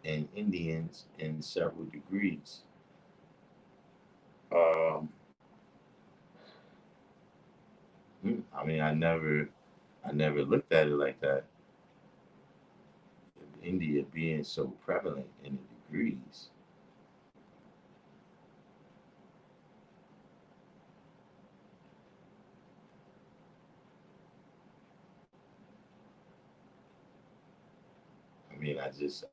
and Indians in several degrees. I mean, I never looked at it like that. India being so prevalent in the degrees. I mean, I just,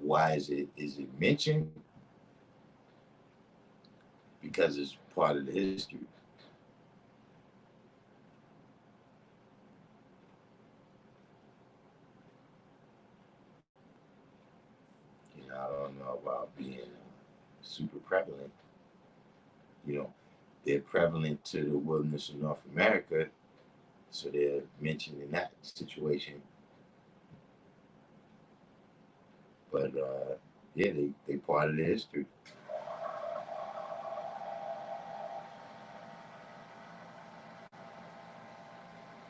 why is it mentioned? Because it's part of the history. I don't know about being super prevalent. You know, they're prevalent to the wilderness of North America, so they're mentioned in that situation. But yeah, they part of the history.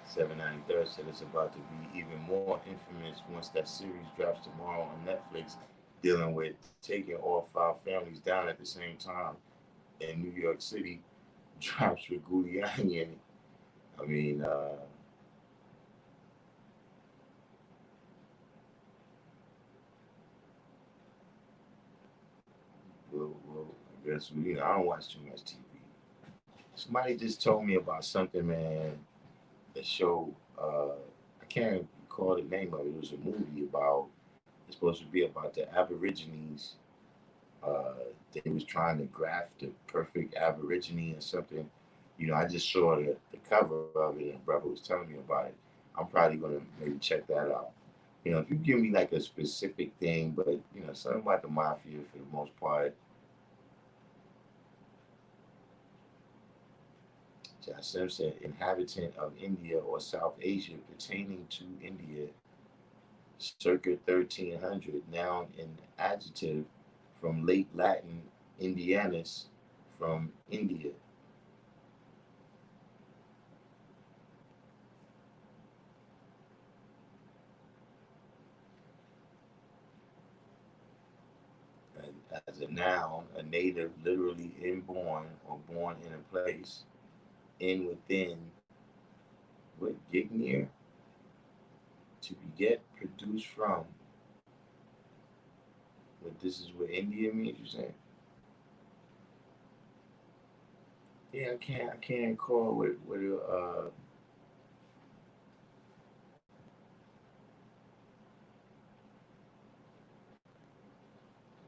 793 said it's about to be even more infamous once that series drops tomorrow on Netflix, dealing with taking all 5 families down at the same time in New York City. Drops with Giuliani in it. I mean, well, I guess I don't watch too much TV. Somebody just told me about something, man. A show. I can't recall the name of it. It was a movie about. It's supposed to be about the Aborigines. Uh, they was trying to graft the perfect Aborigine or something. I just saw the cover of it, and brother was telling me about it. I'm probably gonna maybe check that out. If you give me like a specific thing, but something about the mafia for the most part. Jassim said, inhabitant of India or South Asia pertaining to India, circa 1300, noun and adjective from late Latin Indianus, from India. And as a noun, a native, literally inborn or born in a place, in within, what, gignir, to beget, produce from. What this is what India means, you saying? Yeah, I can't recall what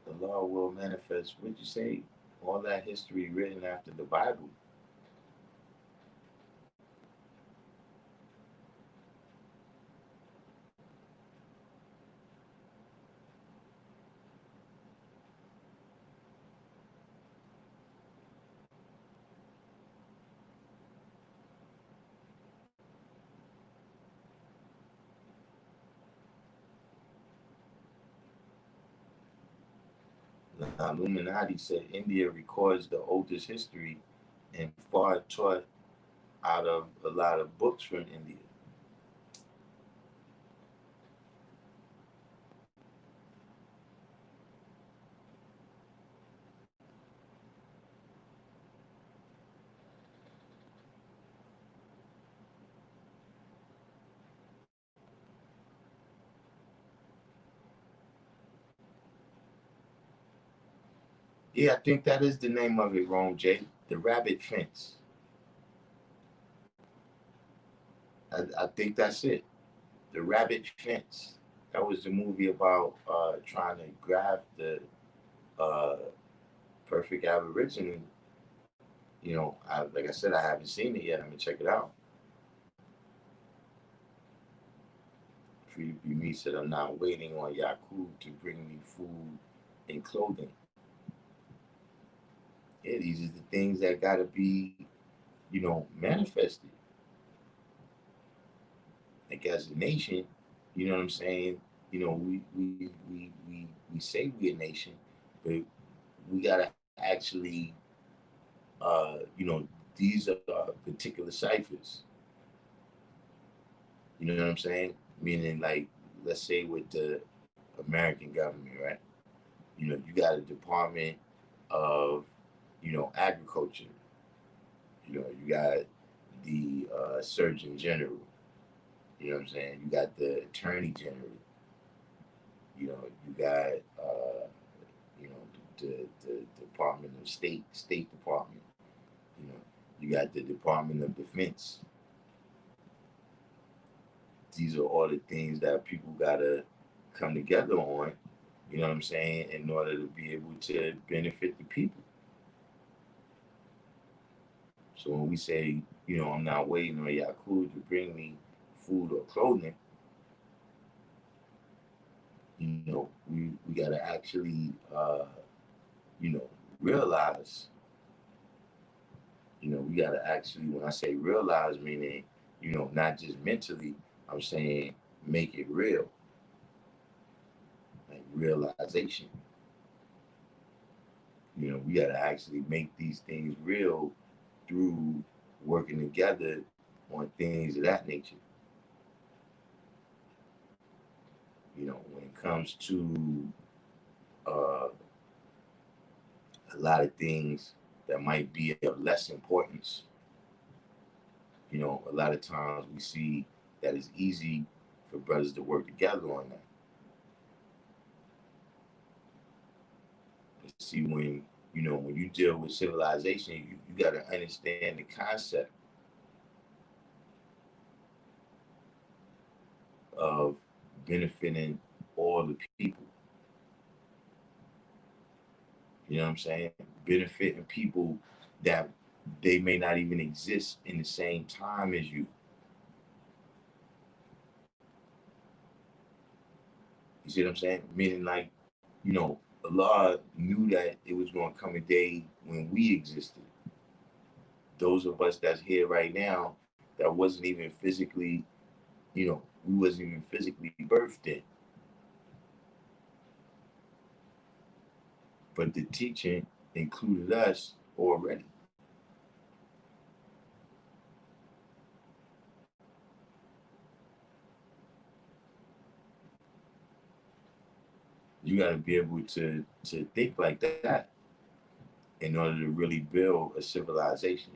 the law will manifest. What'd you say? All that history written after the Bible. Now, Illuminati said India records the oldest history and far taught out of a lot of books from India. Yeah, I think that is the name of it, Ron J. The Rabbit Fence. I think that's it. The Rabbit Fence. That was the movie about trying to grab the uh, perfect Aboriginal. Like I said, I haven't seen it yet. I'm gonna check it out. Free me said, I'm not waiting on Yakub to bring me food and clothing. Yeah, these are the things that gotta be, manifested. Like as a nation, you know what I'm saying? We say we're a nation, but we gotta actually, these are particular ciphers. You know what I'm saying? Meaning, like, let's say with the American government, right? You got a Department of, Agriculture. You got the Surgeon General. You know what I'm saying? You got the Attorney General. You got, you know, the Department of State Department. You know, you got the Department of Defense. These are all the things that people gotta come together on. You know what I'm saying? In order to be able to benefit the people. So when we say, I'm not waiting on Yakub to bring me food or clothing, we gotta actually, you know, realize. We gotta actually, when I say realize, meaning, not just mentally, I'm saying make it real, like realization. We gotta actually make these things real through working together on things of that nature. When it comes to uh, a lot of things that might be of less importance, a lot of times we see that it's easy for brothers to work together on that. But see, when you deal with civilization, you got to understand the concept of benefiting all the people. You know what I'm saying? Benefiting people that they may not even exist in the same time as you. You see what I'm saying? Meaning, like, Allah knew that it was going to come a day when we existed. Those of us that's here right now, that wasn't even physically, we wasn't even physically birthed in. But the teaching included us already. You got to be able to think like that in order to really build a civilization.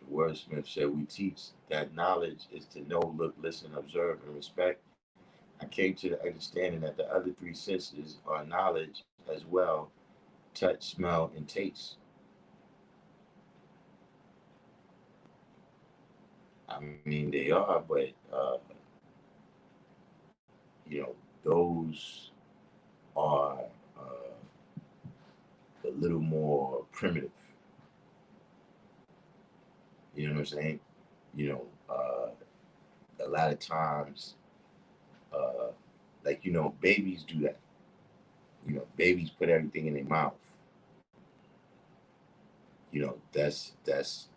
The wordsmith said, "We teach that knowledge is to know, look, listen, observe, and respect. I came to the understanding that the other three senses are knowledge as well: touch, smell, and taste. I mean, they are, but those are a little more primitive. You know what I'm saying? You know, a lot of times, uh, like babies do that. Babies put everything in their mouth. That's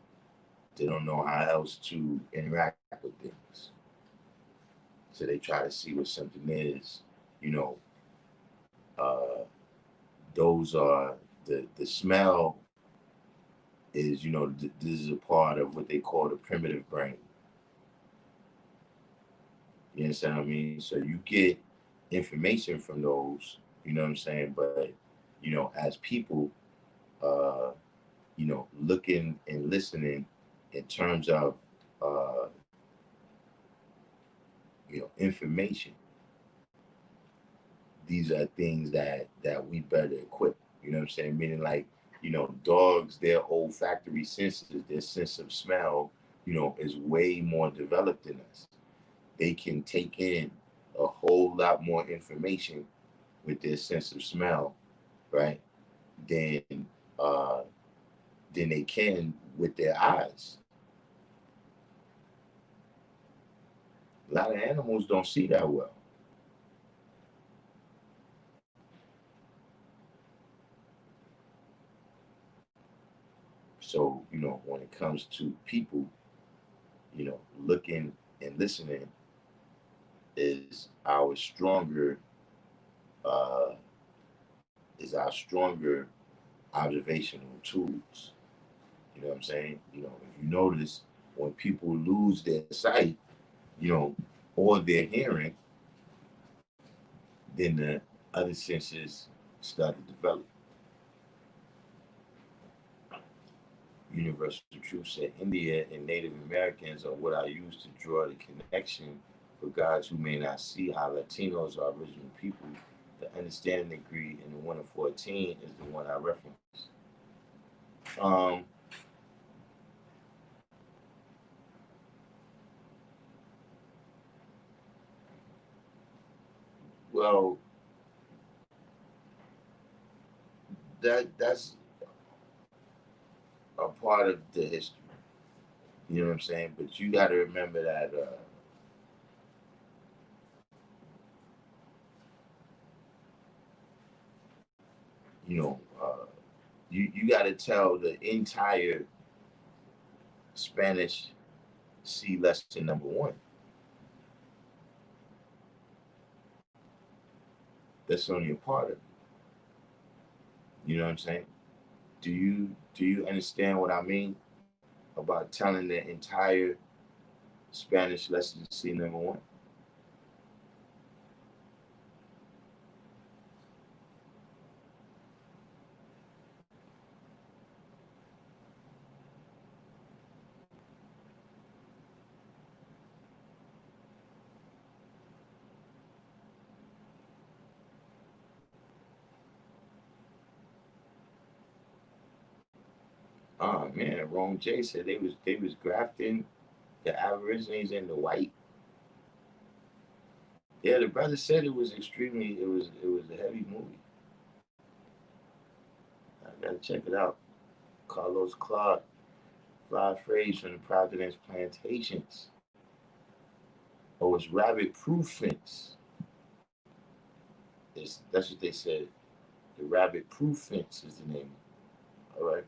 they don't know how else to interact with things, so they try to see what something is. You know, uh, those are the smell is this is a part of what they call the primitive brain. You understand what I mean? So you get information from those. You know what I'm saying? But as people, uh, looking and listening in terms of, uh, information. These are things that we better equip. You know what I'm saying? Meaning, like, dogs, their olfactory senses, their sense of smell, is way more developed than us. They can take in a whole lot more information with their sense of smell, right? Than uh, than they can with their eyes. A lot of animals don't see that well. So, when it comes to people, looking and listening is our stronger uh, is our stronger observational tools. You know what I'm saying? If you notice, when people lose their sight, you know, or their hearing, then the other senses start to develop. Universal Truth said India and Native Americans are what I use to draw the connection for gods who may not see how Latinos are original people. The understanding degree in the 1 of 14 is the one I referenced. Um, well, that's a part of the history. You know what I'm saying? But you got to remember that you know you got to tell the entire Spanish C lesson number one. That's only a part of it. You know what I'm saying? Do you understand what I mean about telling the entire Spanish lesson C number one? Oh man, Rome J said they was grafting the Aborigines into white. Yeah, the brother said it was a heavy movie. I gotta check it out. Carlos Clark, Five Phrase from the Providence Plantations. Oh, it's Rabbit Proof Fence. That's what they said. The Rabbit Proof Fence is the name. All right.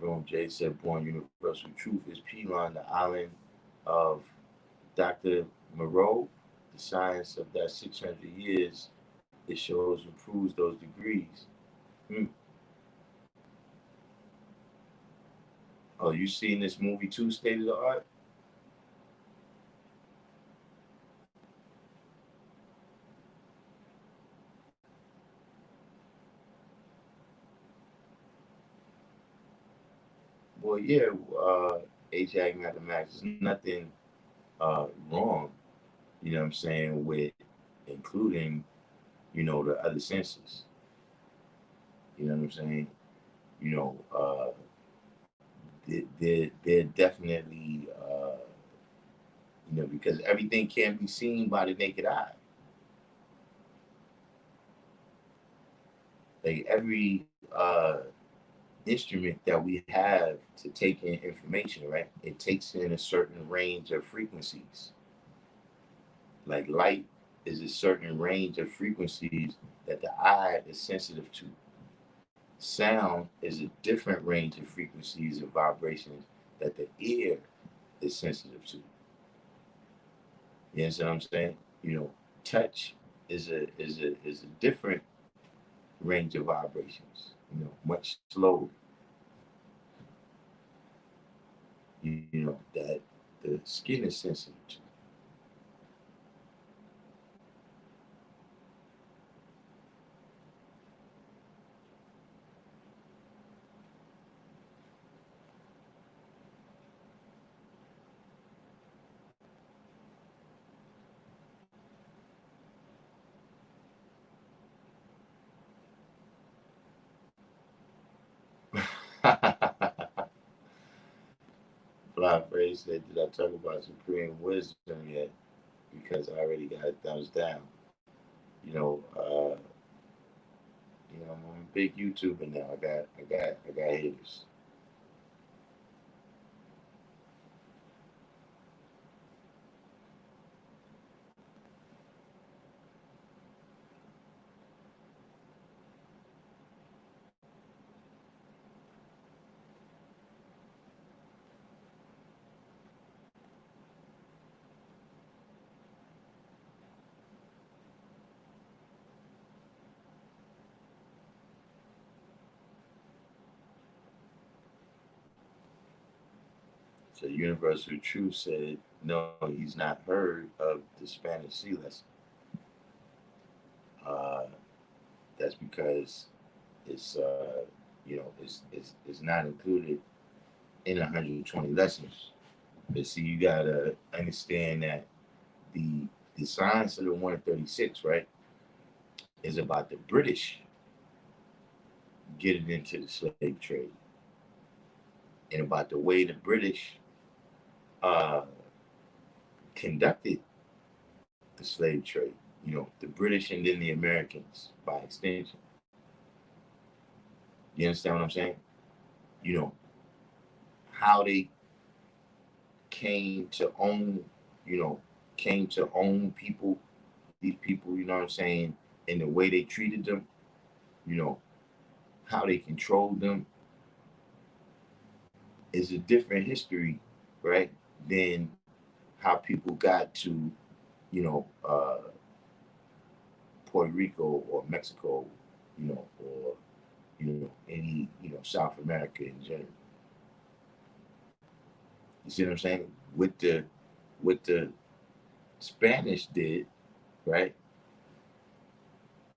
Rome J said, Born Universal Truth is Pelon, the island of Dr. Moreau. The science of that 600 years, it shows and proves those degrees. Hmm. Oh, you seen this movie too, State of the Art? Well, yeah, HAG Mathematics is nothing wrong, you know what I'm saying, with including, the other senses. You know what I'm saying? You know, they're definitely, because everything can't be seen by the naked eye. Like every instrument that we have to take in information, right? It takes in a certain range of frequencies. Like light is a certain range of frequencies that the eye is sensitive to. Sound is a different range of frequencies and vibrations that the ear is sensitive to. You understand what I'm saying? Touch is a different range of vibrations. Much slower. That the skin is sensitive to. he said, "Did I talk about supreme wisdom yet?" Because I already got a thumbs down. You know, I'm a big YouTuber now. I got haters. So Universal Truth said, no, he's not heard of the Spanish sea lesson. Uh, that's because it's it's not included in 120 lessons. But see, you gotta understand that the the science of the 136, right, is about the British getting into the slave trade and about the way the British uh, conducted the slave trade. The British and then the Americans by extension. You understand what I'm saying? You know, how they came to own, you know, came to own people, these people, you know what I'm saying, and the way they treated them, you know, how they controlled them is a different history, right, than how people got to, you know, Puerto Rico or Mexico, or any South America in general. You see what I'm saying? What the Spanish did, right,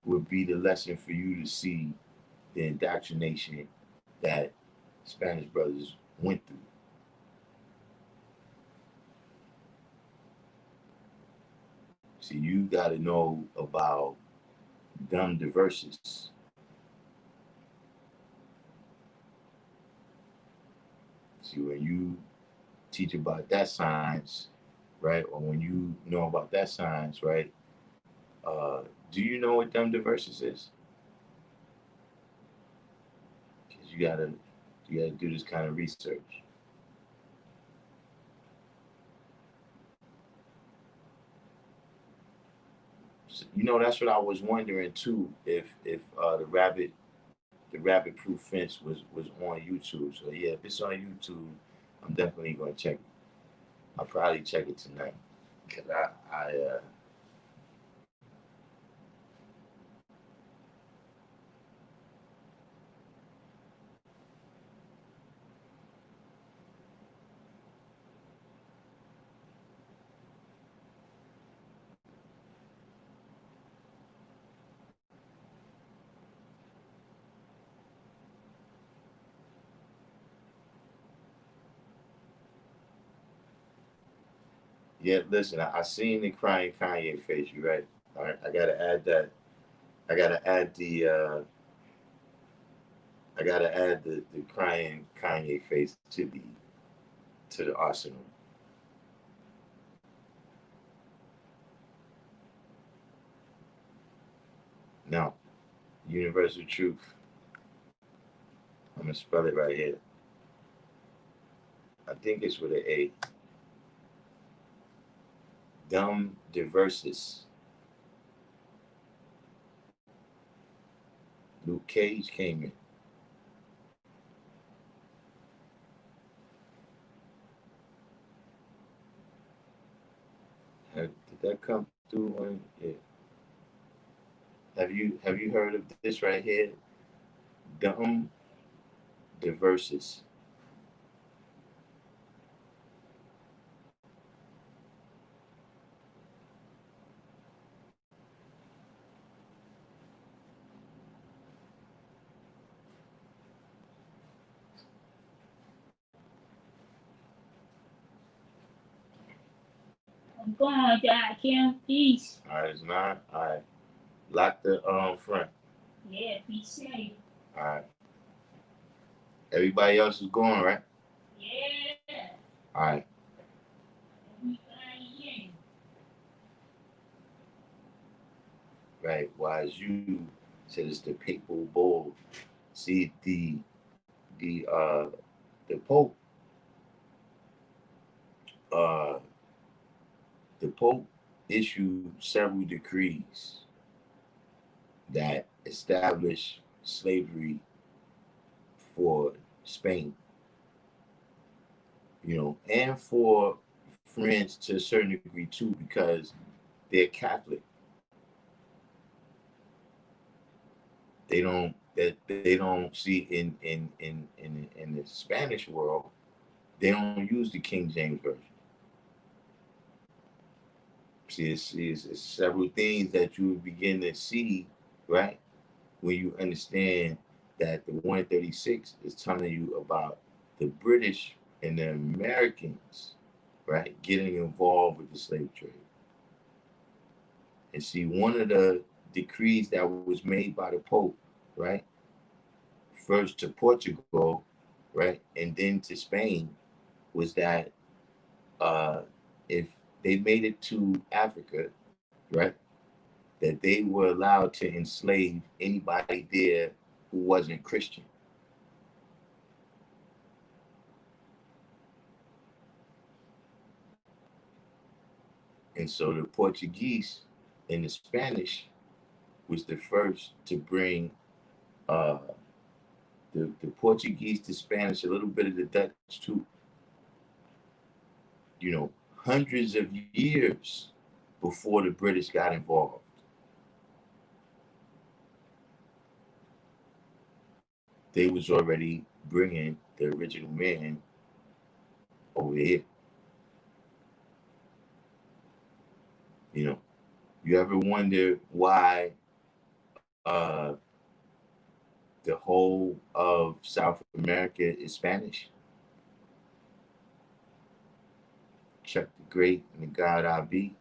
would be the lesson for you to see the indoctrination that Spanish brothers went through. See, you got to know about dumb diverses. See, when you teach about that science, right, or when you know about that science, right, uh, do you know what dumb diverses is? Because you gotta do this kind of research. So, that's what I was wondering too. If the rabbit proof fence was on YouTube. So yeah, if it's on YouTube, I'm definitely gonna check it. I'll probably check it tonight. Cause I yeah. Listen, I seen the crying Kanye face. You right? All right, I gotta add that. I gotta add the crying Kanye face to the arsenal. Now, universal truth. I'm gonna spell it right here. I think it's with an A. Dumb diversus. Luke Cage came in. Did that come through on? Yeah. Have you heard of this right here? Dumb diversus. I'm going, Darkim. Peace. All right, it's not. All right. Lock the front. Yeah, be safe. All right. Everybody else is going, right? Yeah. All right. right? Whereas you said it's the papal bull. See, the uh, the Pope, uh, the Pope issued several decrees that established slavery for Spain, and for France to a certain degree too, because they're Catholic. They don't see in the Spanish world, they don't use the King James version. See, it's several things that you begin to see, right, when you understand that the 136 is telling you about the British and the Americans, right, getting involved with the slave trade. And see, one of the decrees that was made by the Pope, right, first to Portugal, right, and then to Spain, was that uh, if they made it to Africa, right, that they were allowed to enslave anybody there who wasn't Christian. And so the Portuguese and the Spanish was the first to bring uh, the Portuguese, the Spanish, a little bit of the Dutch too, hundreds of years before the British got involved. They was already bringing the original man over here. You ever wonder why uh, the whole of South America is Spanish? Chuck the Great and the God I Be.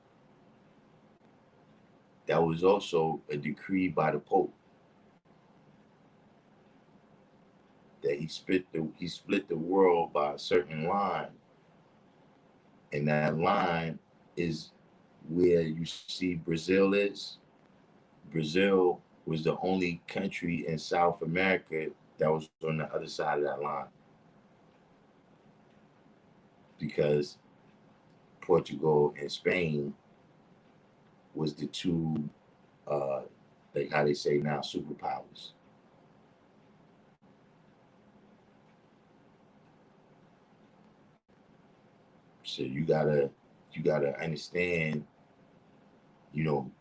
That was also a decree by the Pope that he split the world by a certain line, and that line is where you see Brazil is. Brazil was the only country in South America that was on the other side of that line, because Portugal and Spain was the two, like how they say now, superpowers. So you gotta understand, you know,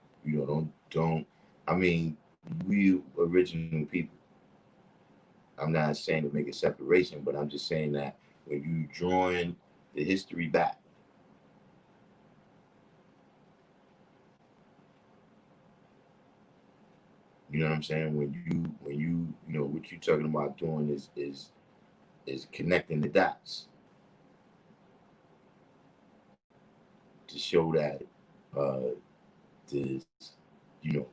don't. I mean, we original people. I'm not saying to make a separation, but I'm just saying that when you drawing the history back, you know what I'm saying. When you what you're talking about doing is connecting the dots to show that the you know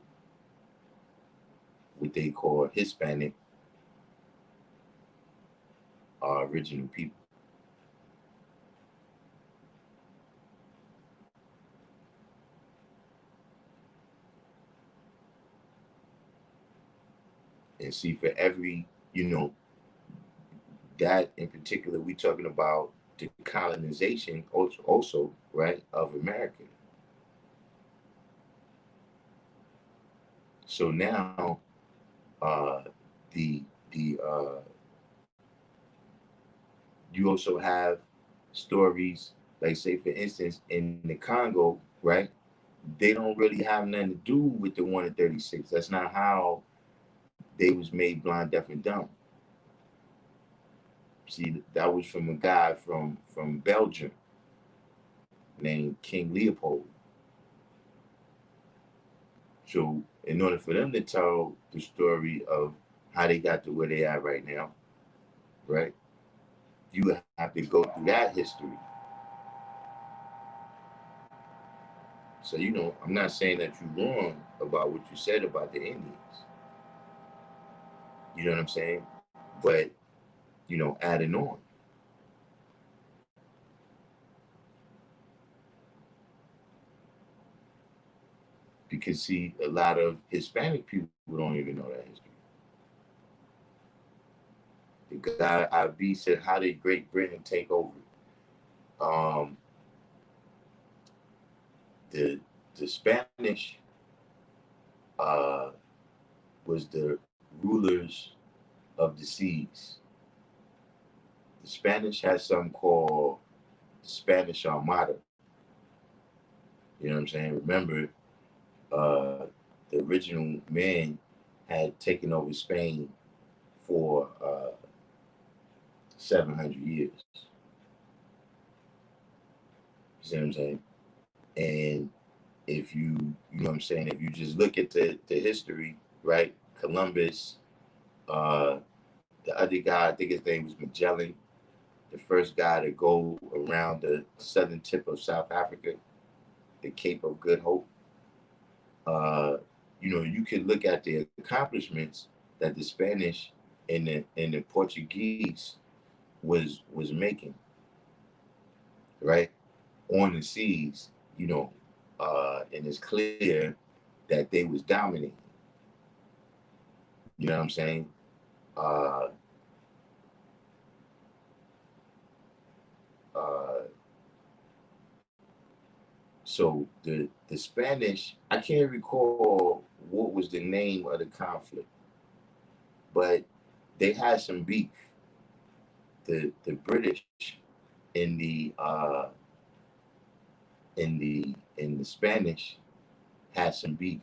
what they call Hispanic are original people. And see, for every, that in particular, we talking about the colonization also, right, of America. So now, uh, the you also have stories like, say, for instance, in the Congo, right? They don't really have nothing to do with the 136. That's not how they was made blind, deaf, and dumb. See, that was from a guy from Belgium named King Leopold. So in order for them to tell the story of how they got to where they are right now, right? You have to go through that history. So I'm not saying that you're wrong about what you said about the Indians. You know what I'm saying? But adding on, can see a lot of Hispanic people who don't even know that history. The guy IB said, "How did Great Britain take over?" Um, the Spanish uh, was the rulers of the seas. The Spanish had something called the Spanish Armada. You know what I'm saying? Remember, the original man had taken over Spain for 700 years. You see what I'm saying? And if you know what I'm saying, if you just look at the history, right? Columbus, the other guy, I think his name was Magellan, the first guy to go around the southern tip of South Africa, the Cape of Good Hope. You know, you can look at the accomplishments that the Spanish and the Portuguese was making, right, on the seas. You know, and it's clear that they was dominating. You know what I'm saying? Uh, uh, so the Spanish, I can't recall what was the name of the conflict, but they had some beef. The British in the Spanish had some beef,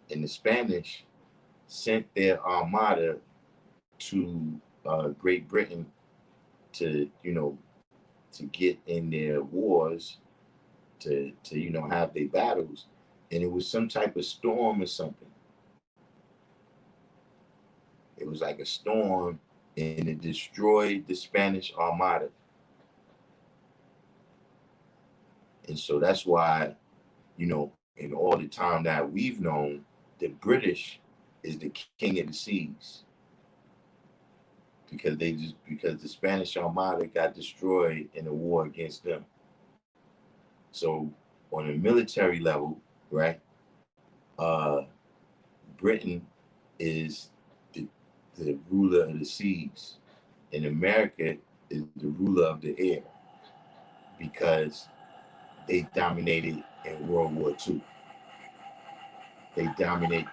and the Spanish sent their armada to Great Britain to to get in their wars, to have their battles, and it was some type of storm or something. It was like a storm, and it destroyed the Spanish armada. And so that's why, in all the time that we've known, the British is the king of the seas, because the Spanish armada got destroyed in a war against them. So on a military level, right, Britain is the ruler of the seas, and America is the ruler of the air, because they dominated in World War II. They dominate.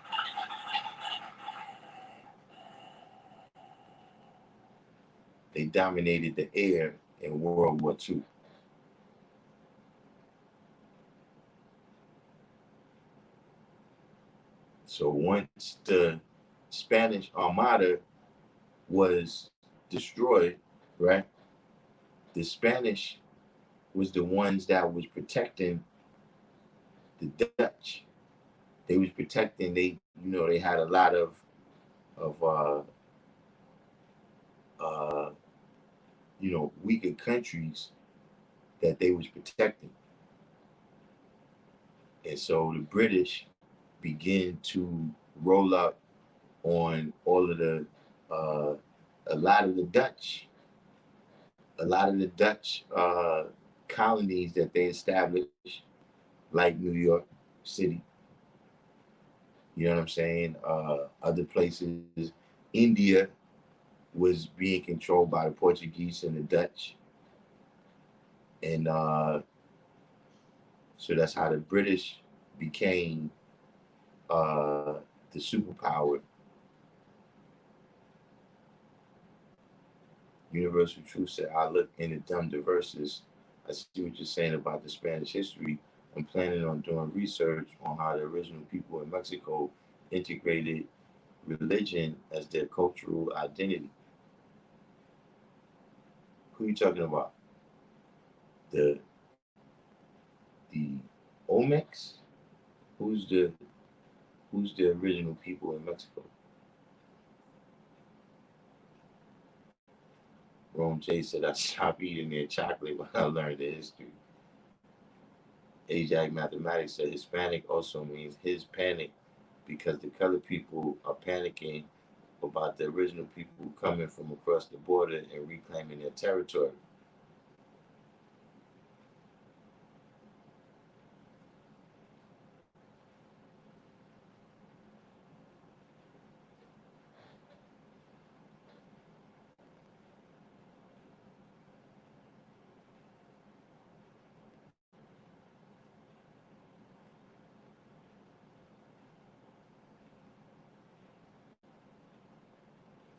They dominated the air in World War II. So once the Spanish Armada was destroyed, right, the Spanish was the ones that was protecting the Dutch. They was protecting. They had a lot of weaker countries that they was protecting, and so the British began to roll up on all of the a lot of the Dutch colonies that they established, like New York City. You know what I'm saying? Other places, India was being controlled by the Portuguese and the Dutch, and so that's how the British became the superpower. Universal Truth said, "I look in the dumb verses. I see what you're saying about the Spanish history. I'm planning on doing research on how the original people in Mexico integrated religion as their cultural identity." Who are you talking about? The Olmecs? Who's the original people in Mexico? Rome J said, "I stopped eating their chocolate when I learned the history." Ajax Mathematics said, "Hispanic also means his panic, because the colored people are panicking about the original people coming from across the border and reclaiming their territory."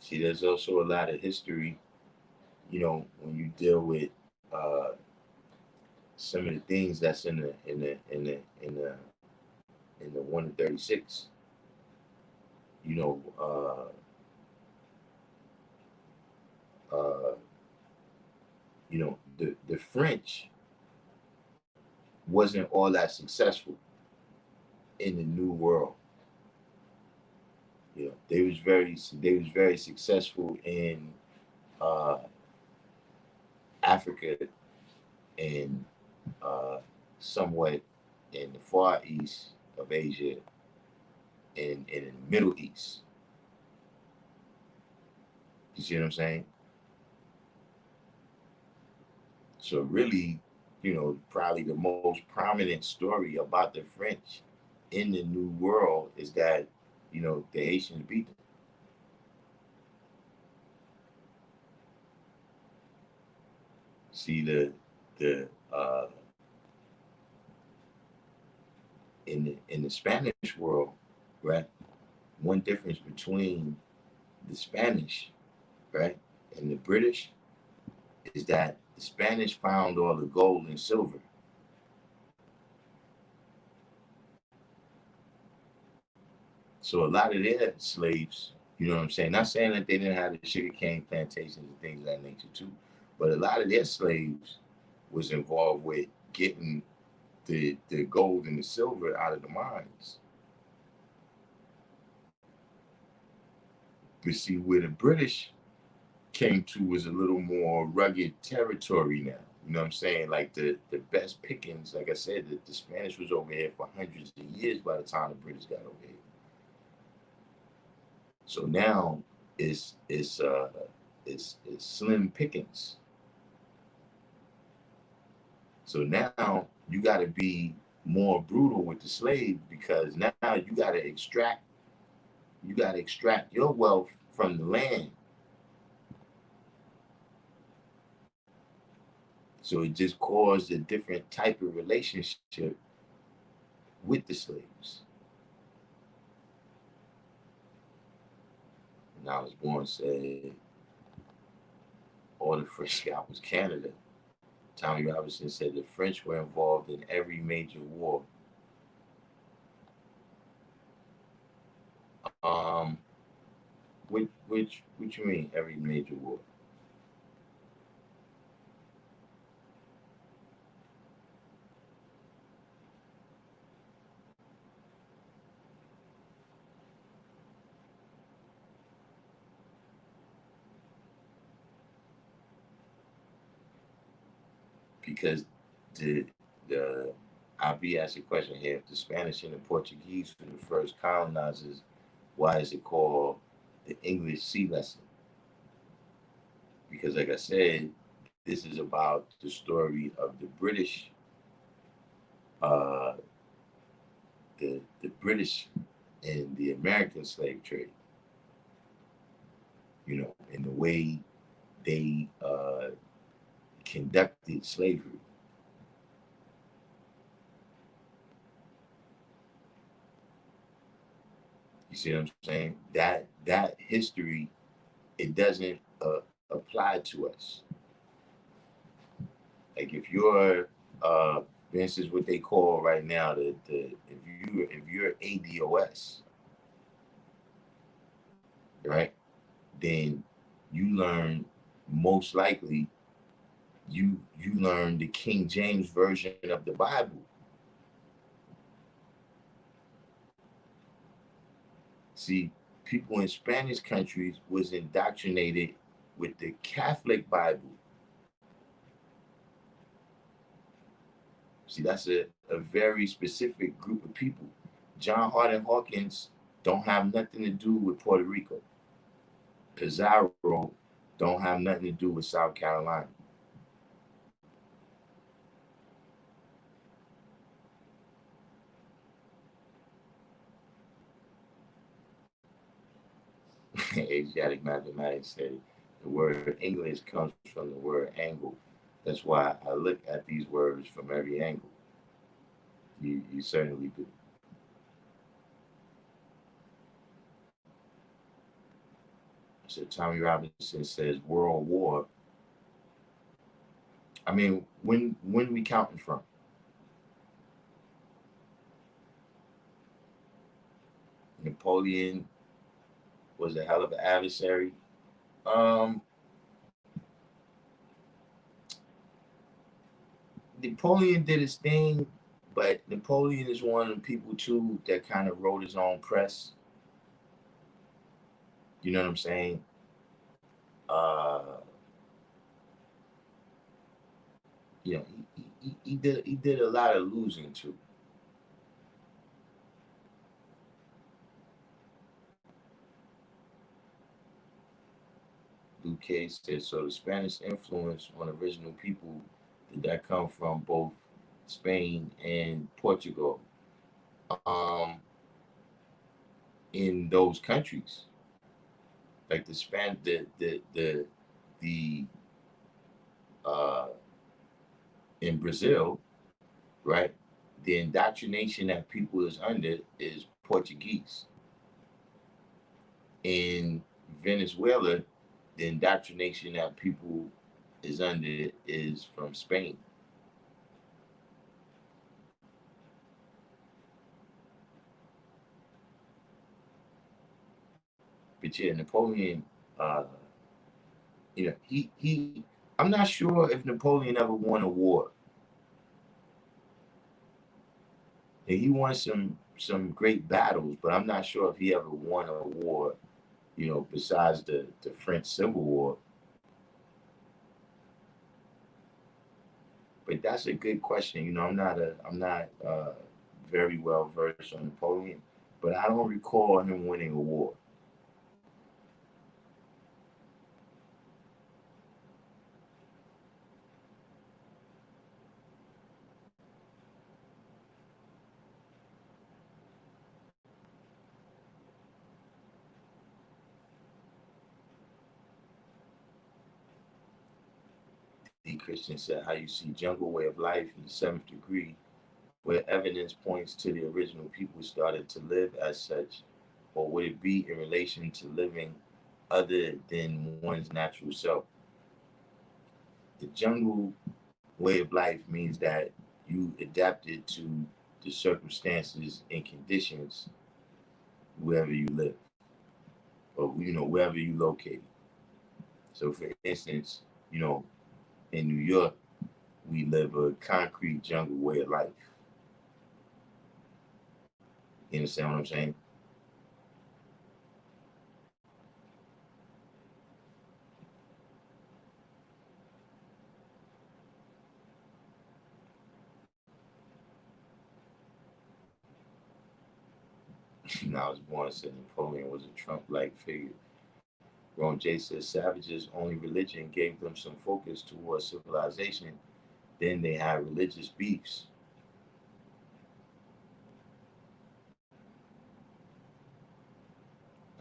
See, there's also a lot of history, when you deal with uh, some of the things that's in the 1 to 36. You know, uh, the French wasn't all that successful in the New World. They was very successful in uh, Africa and somewhat in the Far East of Asia and in the Middle East. You see what I'm saying? So really, probably the most prominent story about the French in the New World is that, the Haitians beat them. See the in the Spanish world, right? One difference between the Spanish, right, and the British is that the Spanish found all the gold and silver. So a lot of their slaves, you know what I'm saying? Not saying that they didn't have the sugarcane plantations and things of that nature too, but a lot of their slaves was involved with getting the gold and the silver out of the mines. But see, where the British came to was a little more rugged territory now. You know what I'm saying? Like the best pickings, like I said, the Spanish was over here for hundreds of years by the time the British got over here. So now it's slim pickings. So now you got to be more brutal with the slave because now you got to extract your wealth from the land. So it just caused a different type of relationship with the slaves. And I was born said all the French got was Canada. Tommy Robinson said the French were involved in every major war. Um, which you mean every major war? Because the I'll be asking a question here. If the Spanish and the Portuguese were the first colonizers, why is it called the English Sea Lesson? Because, like I said, this is about the story of uh, the British and the American slave trade. And the way they conducted slavery. You see what I'm saying? That history, it doesn't apply to us. Like if you're this is what they call right now if you're ADOS, right? Then you learn most likely you learn the King James version of the Bible. See, people in Spanish countries was indoctrinated with the Catholic Bible. See, that's a very specific group of people. John Harding Hawkins don't have nothing to do with Puerto Rico. Pizarro don't have nothing to do with South Carolina. Asiatic mathematics said the word English comes from the word angle. That's why I look at these words from every angle. You certainly do. So Tommy Robinson says World War. I mean, when we counting from? Napoleon was a hell of an adversary. Um, Napoleon did his thing, but Napoleon is one of the people too that kind of wrote his own press. You know what I'm saying? Uh, you know, he did a lot of losing too. Luque said so. The Spanish influence on original people, did that come from both Spain and Portugal? Um, in those countries, like the uh, in Brazil, right? The indoctrination that people is under is Portuguese. In Venezuela, the indoctrination that people is under is from Spain. But yeah, Napoleon, uh, he I'm not sure if Napoleon ever won a war. And he won some great battles, but I'm not sure if he ever won a war, besides the French Civil War. But that's a good question. I'm not very well versed on Napoleon, but I don't recall him winning a war. D. Christian said, "How you see jungle way of life in the seventh degree, where evidence points to the original people started to live as such, or would it be in relation to living other than one's natural self?" The jungle way of life means that you adapted to the circumstances and conditions wherever you live, or wherever you located. So for instance, you know in New York we live a concrete jungle way of life. You understand what I'm saying? I was born, said Napoleon was a Trump-like figure. Ron J says savages' only religion gave them some focus towards civilization. Then they had religious beefs.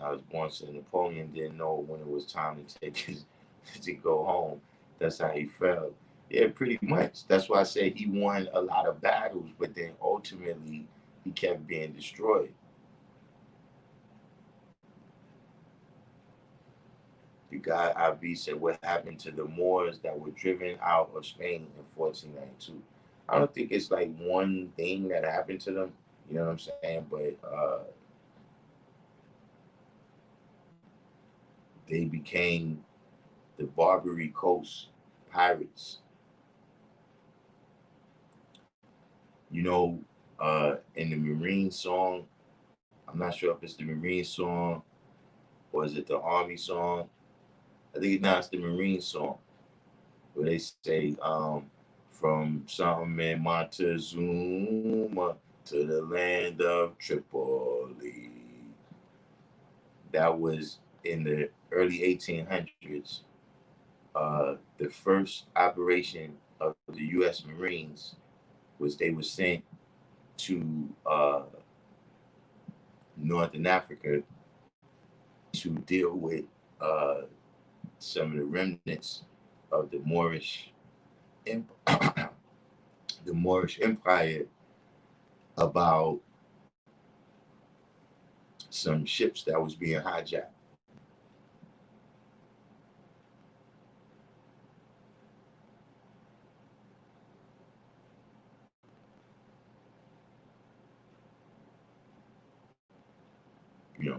I was born, said Napoleon didn't know when it was time to take his to go home. That's how he felt. Yeah, pretty much. That's why I say he won a lot of battles, but then ultimately he kept being destroyed. The guy IB said, "What happened to the Moors that were driven out of Spain in 1492?" I don't think it's like one thing that happened to them. You know what I'm saying? But they became the Barbary Coast pirates. You know, in the Marine song, I'm not sure if it's the Marine song or is it the Army song. I think it's the Marine song where they say, from something in Montezuma to the land of Tripoli. That was in the early 1800s. The first operation of the U.S. Marines was they were sent to Northern Africa to deal with uh, some of the remnants of the the Moorish Empire about some ships that was being hijacked.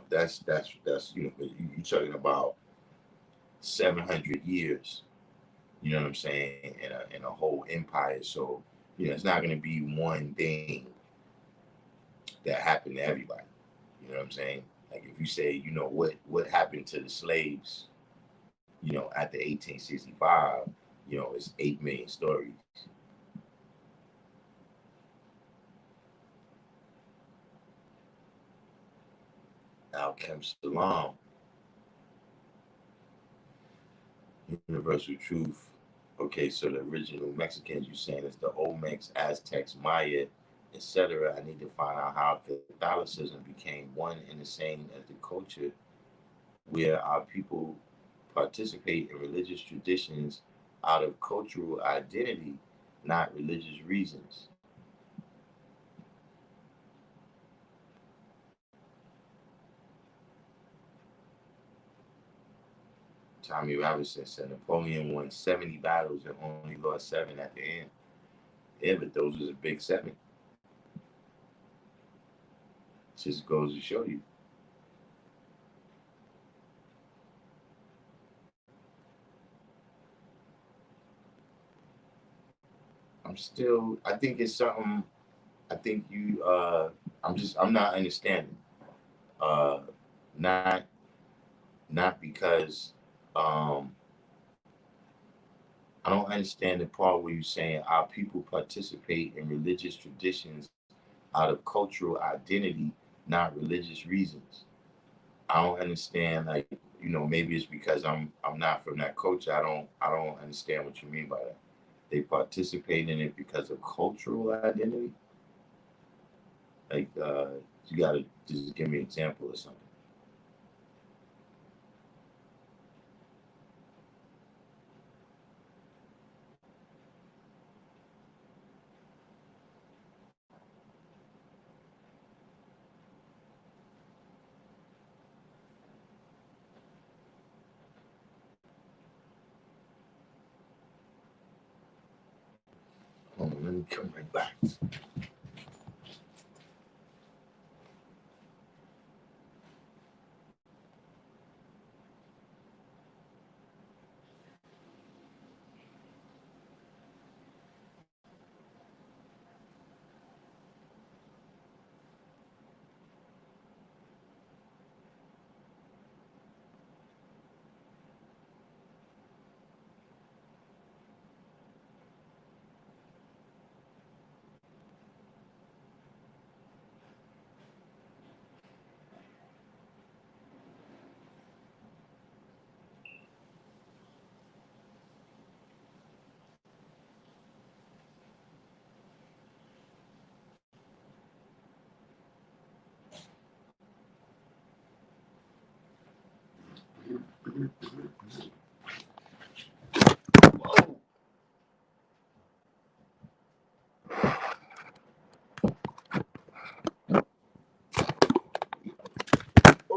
That's you're talking about 700 years. You know what I'm saying? In a whole empire. So it's not going to be one thing that happened to everybody. You know what I'm saying? Like if you say, what happened to the slaves, after 1865, it's 8 million stories. Al-Kem Salam, universal truth. Okay, so the original Mexicans, you saying it's the Olmecs, Aztecs, Maya, etc. I need to find out how Catholicism became one and the same as the culture where our people participate in religious traditions out of cultural identity, not religious reasons. Tommy Robinson said Napoleon won 70 battles and only lost 7 at the end. Yeah, but those was a big 7. Just goes to show you. I think it's something, I think I'm not understanding. Uh, not, not because, um, I don't understand the part where you're saying our people participate in religious traditions out of cultural identity, not religious reasons. I don't understand. Like, maybe it's because I'm not from that culture. I don't understand what you mean by that. They participate in it because of cultural identity. Like, you gotta just give me an example or something. Hold on, let me come right back.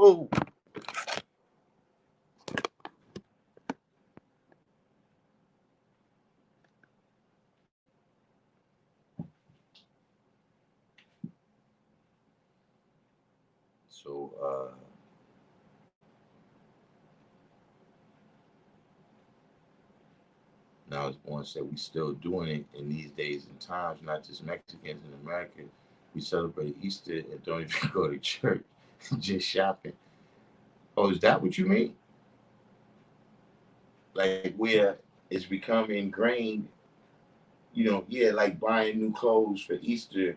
Oh, so now it's born said we still doing it in these days and times, not just Mexicans in America. We celebrate Easter and don't even go to church, just shopping. Oh, is that what you mean? Like where it's become ingrained, yeah, like buying new clothes for Easter,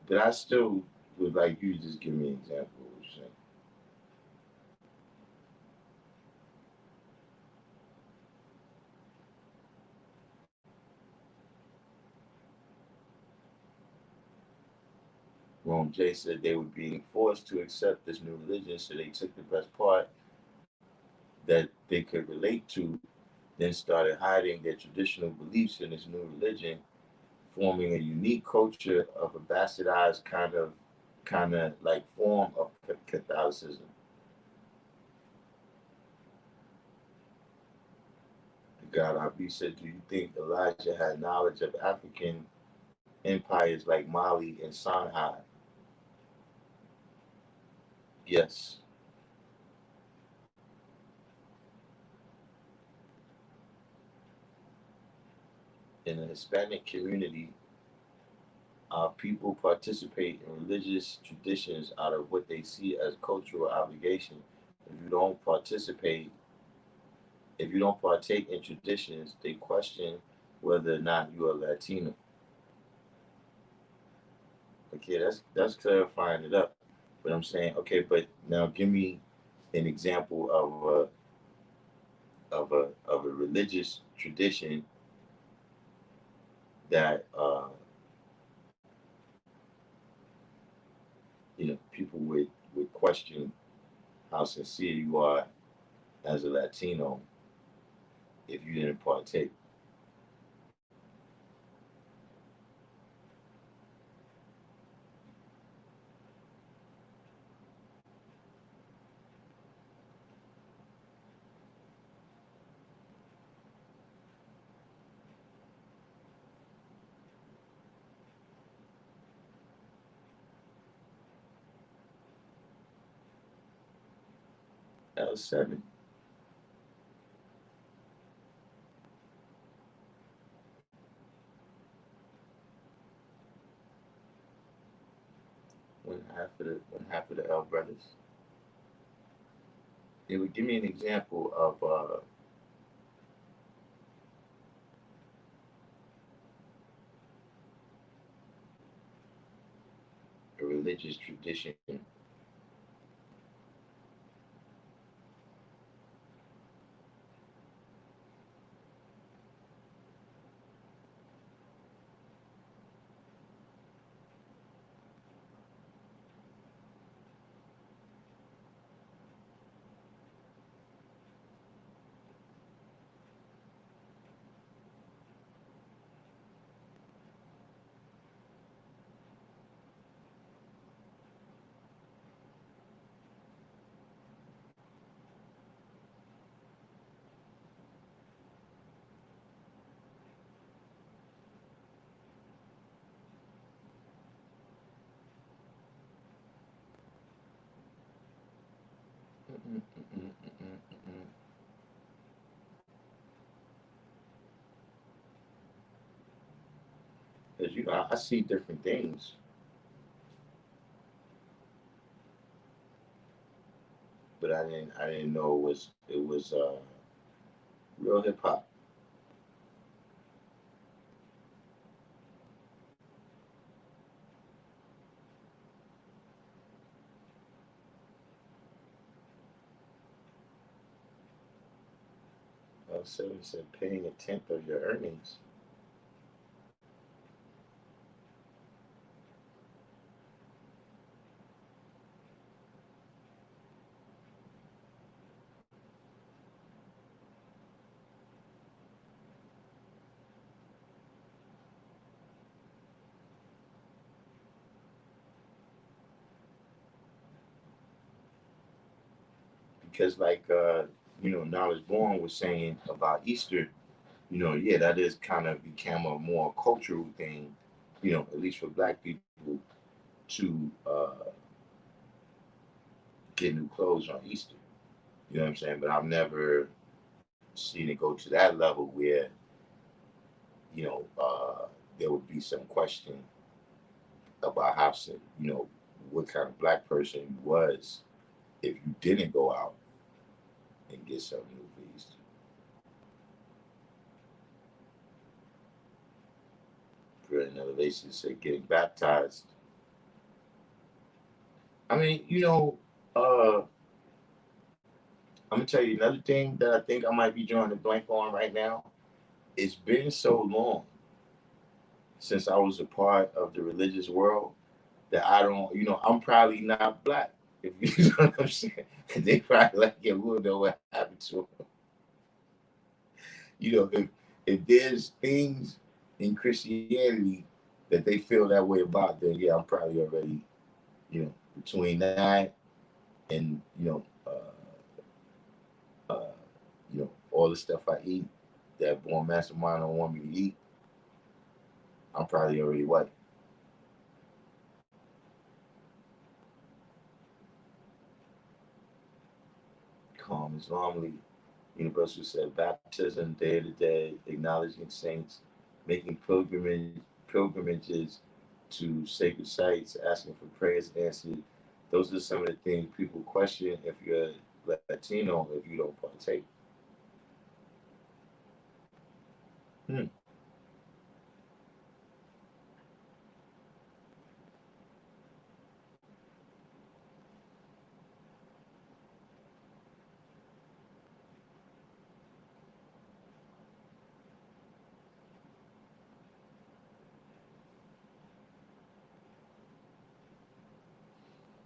but I still would like you to just give me an example of what you're saying. Rome J said they were being forced to accept this new religion, so they took the best part that they could relate to, then started hiding their traditional beliefs in this new religion, forming a unique culture of a bastardized kind of like form of Catholicism. God Abi said, do you think Elijah had knowledge of African empires like Mali and Songhai? Yes. In the Hispanic community, people participate in religious traditions out of what they see as cultural obligation. If you don't participate, if you don't partake in traditions, they question whether or not you are Latino. Okay, that's clarifying it up. But I'm saying, okay, but now give me an example of a religious tradition that people would question how sincere you are as a Latino if you didn't partake. L7. One half of the L brothers. It would give me an example of a religious tradition. Because I see different things, but I didn't know it was real hip hop. 7 said paying a tenth of your earnings. Because like Knowledge Born was saying about Easter, yeah, that is kind of become a more cultural thing, at least for black people to get new clothes on Easter. You know what I'm saying? But I've never seen it go to that level where, there would be some question about how, what kind of black person you was if you didn't go out and get something new for Easter. For another Elevation said getting baptized. I mean, I'm gonna tell you another thing that I think I might be drawing a blank on right now. It's been so long since I was a part of the religious world that I don't, I'm probably not black. If you know what I'm saying, they probably like, yeah, we'll know what happened to him. If there's things in Christianity that they feel that way about, then yeah, I'm probably already, between that and all the stuff I eat that born mastermind don't want me to eat, I'm probably already white. Calm Islam League. Universal said baptism, Day of the Dead, acknowledging saints, making pilgrimages to sacred sites, asking for prayers answered. Those are some of the things people question if you're Latino if you don't partake. Hmm.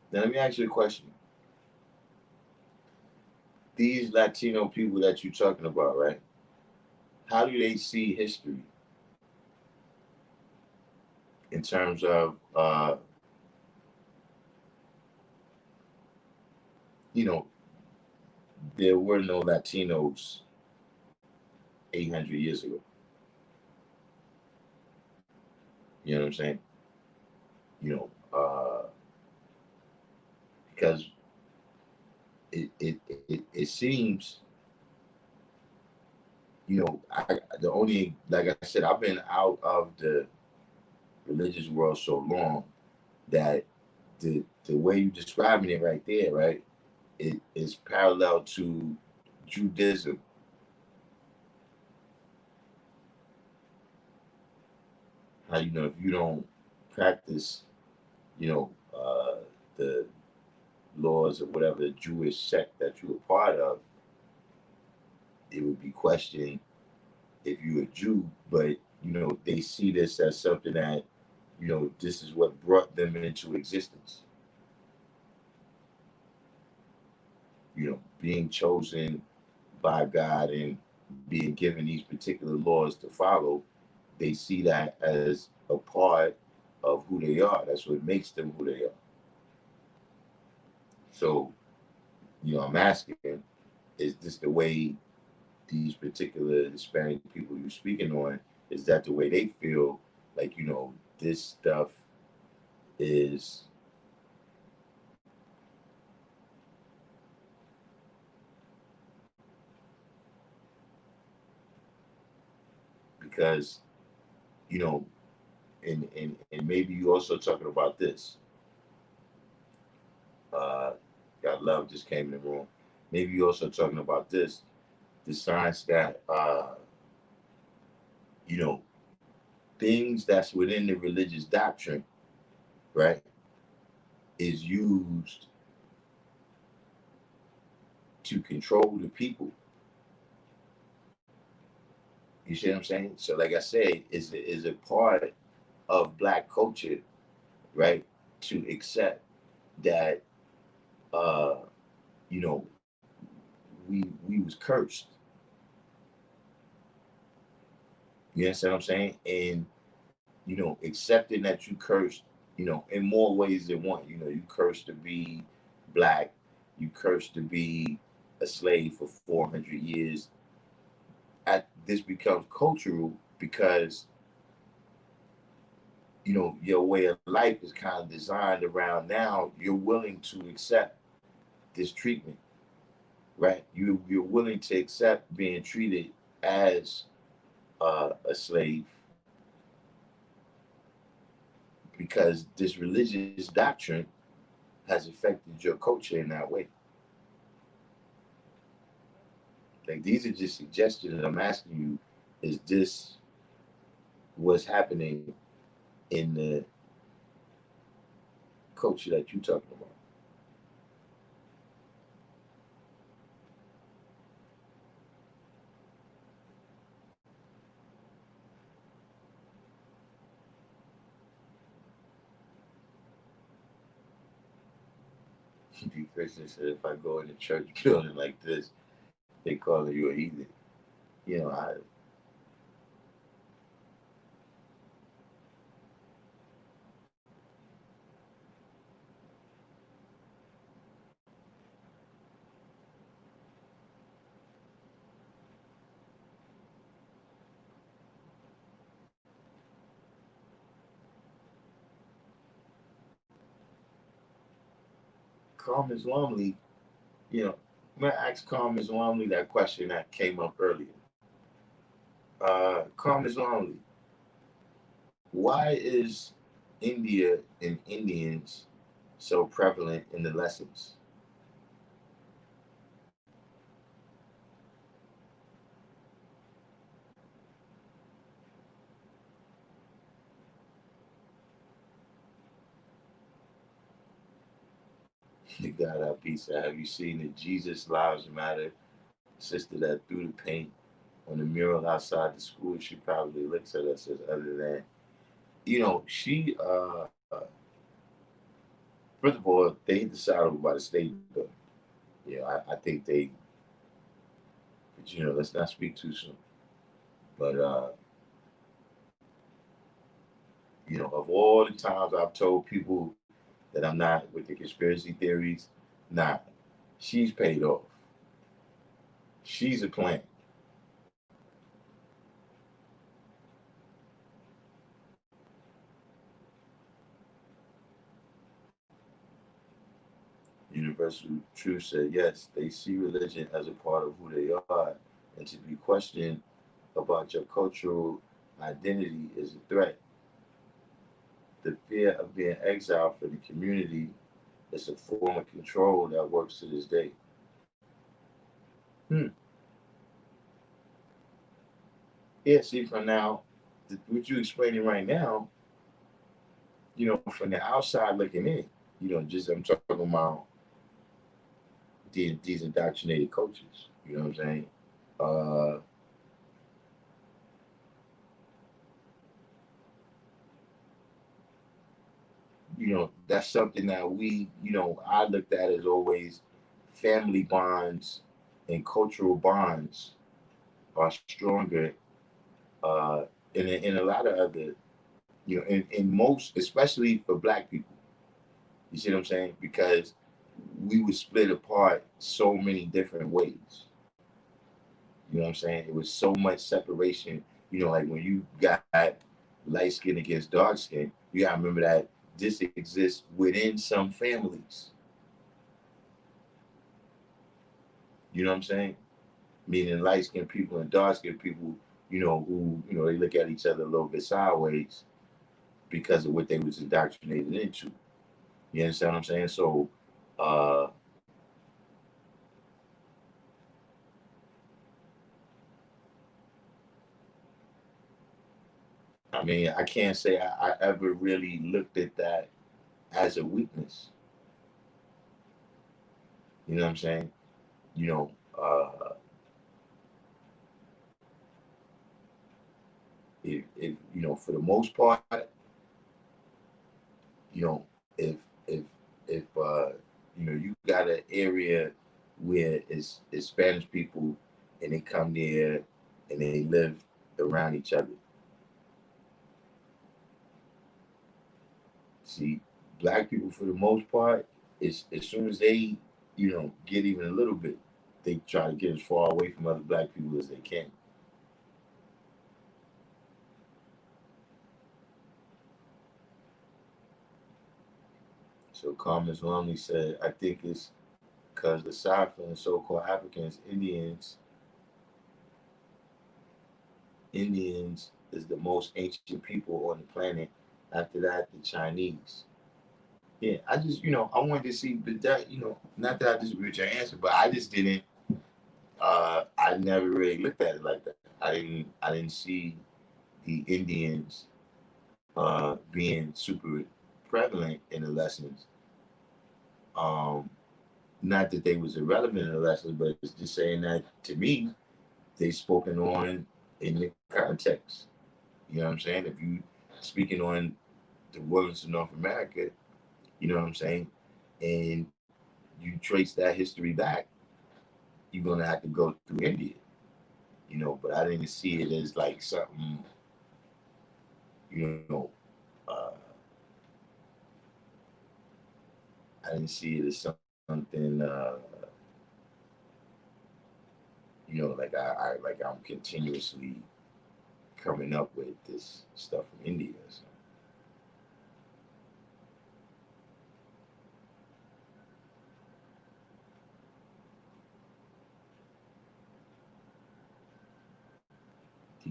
Now let me ask you a question. These Latino people that you're talking about, right? How do they see history in terms of, you know, there were no Latinos 800 years ago. You know what I'm saying? You know, because it seems, the only, like I said, I've been out of the religious world so long that the way you're describing it right there, right, it is parallel to Judaism. How if you don't practice, you know, the laws of whatever Jewish sect that you're a part of, it would be questioned if you're a Jew. But they see this as something that this is what brought them into existence. Being chosen by God and being given these particular laws to follow, they see that as a part of who they are. That's what makes them who they are. So, I'm asking, is this the way these particular Hispanic people you're speaking on, is that the way they feel like, this stuff is because, you know, and maybe you also talking about this. God love just came in the room. Maybe you also talking about this, the science that you know, things that's within the religious doctrine, right, is used to control the people. You see what I'm saying? So, like I said, is a part of black culture, right, to accept that, uh, you know, we was cursed. You understand what I'm saying? And accepting that you cursed, in more ways than one. You cursed to be black, you cursed to be a slave for 400 years. This becomes cultural because your way of life is kind of designed around, now you're willing to accept this treatment, right? You're willing to accept being treated as a slave because this religious doctrine has affected your culture in that way. Like, these are just suggestions that I'm asking you, is this what's happening in the culture that you're talking about? The Christian said, if I go in a church building like this, they call you a heathen. I Calm Islam League, you know, I'm gonna ask Calm is Lonely that question that came up earlier. Calm is Lonely. Why is India and Indians so prevalent in the lessons? The God our peace. Have you seen the Jesus Lives Matter sister that threw the paint on the mural outside the school? She probably looks at us as other than, she, first of all, they hit the side over by the state building. I think they, but let's not speak too soon. But, of all the times I've told people that I'm not with the conspiracy theories, nah, she's paid off. She's a plan. Universal Truth said, yes, they see religion as a part of who they are, and to be questioned about your cultural identity is a threat. The fear of being exiled for the community is a form of control that works to this day. Hmm. Yeah, see, from now, what you're explaining right now, from the outside looking in, just I'm talking about these indoctrinated coaches. You know what I'm saying? Uh, that's something that I looked at as always family bonds and cultural bonds are stronger in a lot of other, in most, especially for black people. You see what I'm saying? Because we were split apart so many different ways. You know what I'm saying? It was so much separation. Like when you got light skin against dark skin, you gotta remember that this exists within some families. You know what I'm saying? Meaning light skinned people and dark skinned people, who, they look at each other a little bit sideways because of what they was indoctrinated into. You understand what I'm saying? So, uh, I mean, I can't say I ever really looked at that as a weakness. You know what I'm saying? You know, if for the most part, you know, if if if you got an area where it's Spanish people and they come there and they live around each other. See, black people for the most part, is as soon as they, get even a little bit, they try to get as far away from other black people as they can. So Carmen Lonely said, I think it's because aside from the so-called Africans, Indians is the most ancient people on the planet. After that, the Chinese. Yeah, I just, I wanted to see, but that, not that I disagree with your answer, but I just didn't. I never really looked at it like that. I didn't see the Indians being super prevalent in the lessons. Um, Not that they was irrelevant in the lessons, but it's just saying that to me, they spoken on in the context. You know what I'm saying? If you speaking on the wilderness of North America, you know what I'm saying, and you trace that history back, you're gonna have to go through India. But I didn't see it as like something, you know, uh, I didn't see it as something, like like I'm continuously coming up with this stuff from India. So.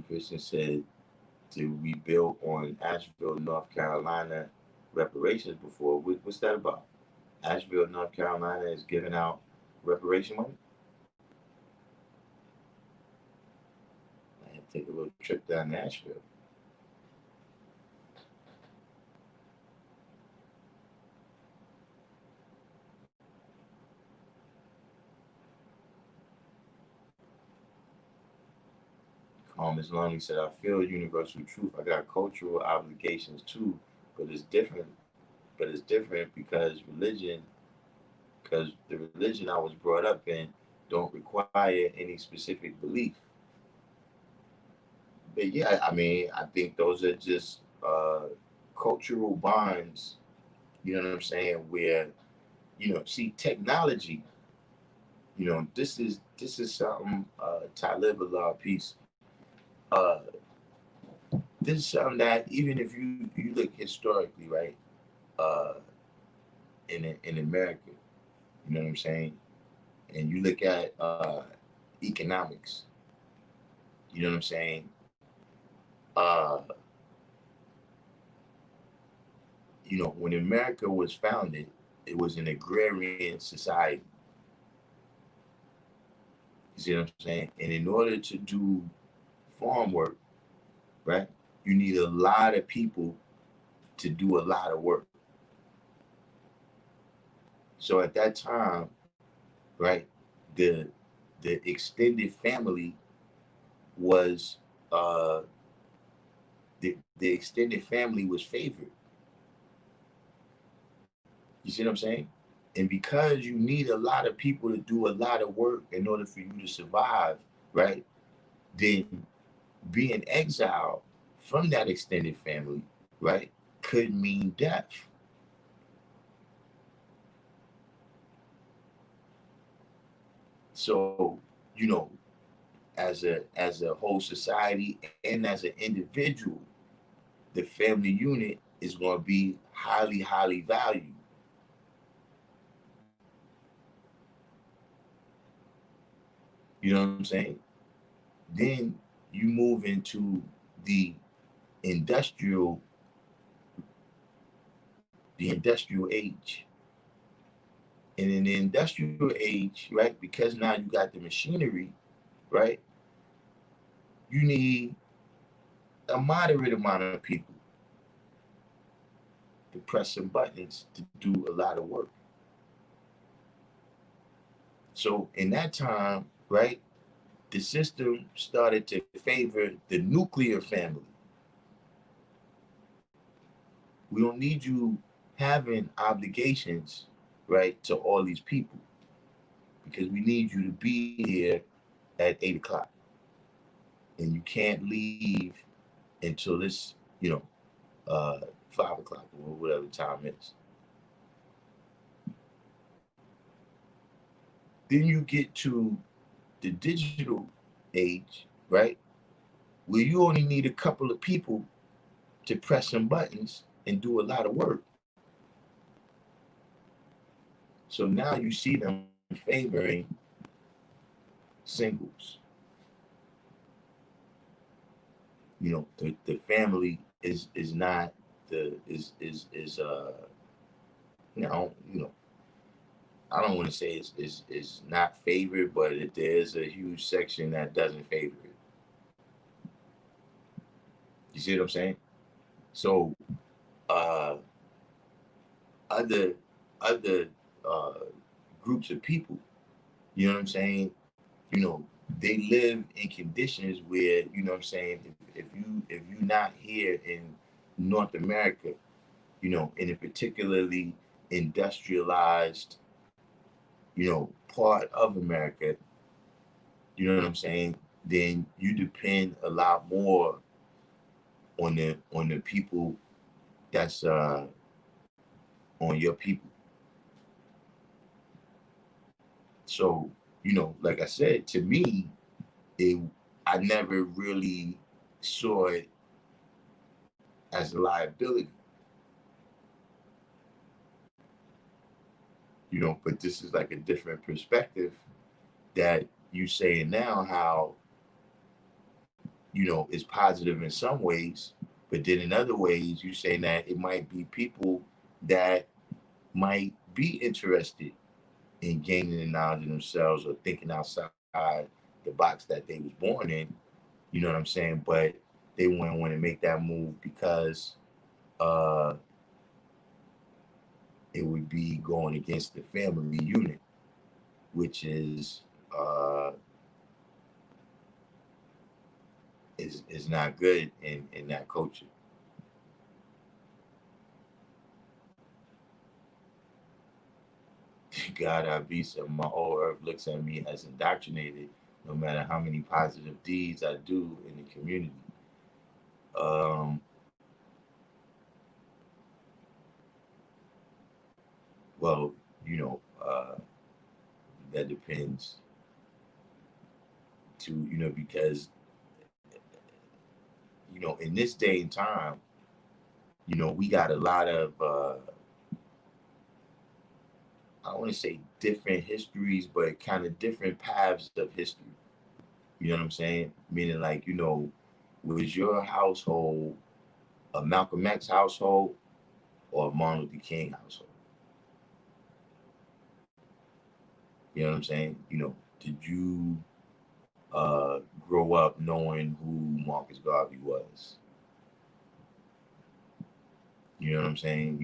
Christian said we built on Asheville, North Carolina reparations before. What's that about? Asheville, North Carolina is giving out reparation money? I had to take a little trip down to Asheville. Ms. Lonely said, I feel universal truth. I got cultural obligations too, but it's different. But it's different because the religion I was brought up in don't require any specific belief. But yeah, I mean, I think those are just cultural bonds, you know what I'm saying, where, see, technology, this is something, Talib Allah peace. Uh, this is something that even if you look historically, right, uh, in America, you know what I'm saying, and you look at economics, you know what I'm saying, uh, when America was founded, it was an agrarian society. You see what I'm saying? And in order to do farm work, right, you need a lot of people to do a lot of work. So at that time, right, the extended family was the extended family was favored. You see what I'm saying? And because you need a lot of people to do a lot of work in order for you to survive, right? Then being exiled from that extended family, right, could mean death. So, as a whole society and as an individual, the family unit is going to be highly, highly valued. You know what I'm saying? Then you move into the industrial industrial age. And in the industrial age, right, because now you got the machinery, right, you need a moderate amount of people to press some buttons to do a lot of work. So in that time, right, the system started to favor the nuclear family. We don't need you having obligations, right, to all these people because we need you to be here at 8 o'clock. And you can't leave until this, 5 o'clock or whatever the time is. Then you get to the digital age, right? Where you only need a couple of people to press some buttons and do a lot of work. So now you see them favoring singles. The family is not the is you know I don't want to say is not favored, but there's a huge section that doesn't favor it. You see what I'm saying? So uh, other other uh, groups of people, you know what I'm saying? They live in conditions where, what I'm saying, if you're not here in North America, in a particularly industrialized, part of America, you know what I'm saying, then you depend a lot more on the people that's on your people. So, like I said, to me, it I never really saw it as a liability. But this is like a different perspective that you say now how, is positive in some ways, but then in other ways, you're saying that it might be people that might be interested in gaining the knowledge of themselves or thinking outside the box that they was born in. You know what I'm saying? But they wouldn't want to make that move because uh, it would be going against the family unit, which is not good in that culture. God, I be some. My whole earth looks at me as indoctrinated, no matter how many positive deeds I do in the community. Um, well, you know, that depends to because in this day and time, we got a lot of I don't want to say different histories, but kind of different paths of history. You know what I'm saying? Meaning, like, was your household a Malcolm X household or a Martin Luther King household? You know what I'm saying? Did you grow up knowing who Marcus Garvey was? You know what I'm saying?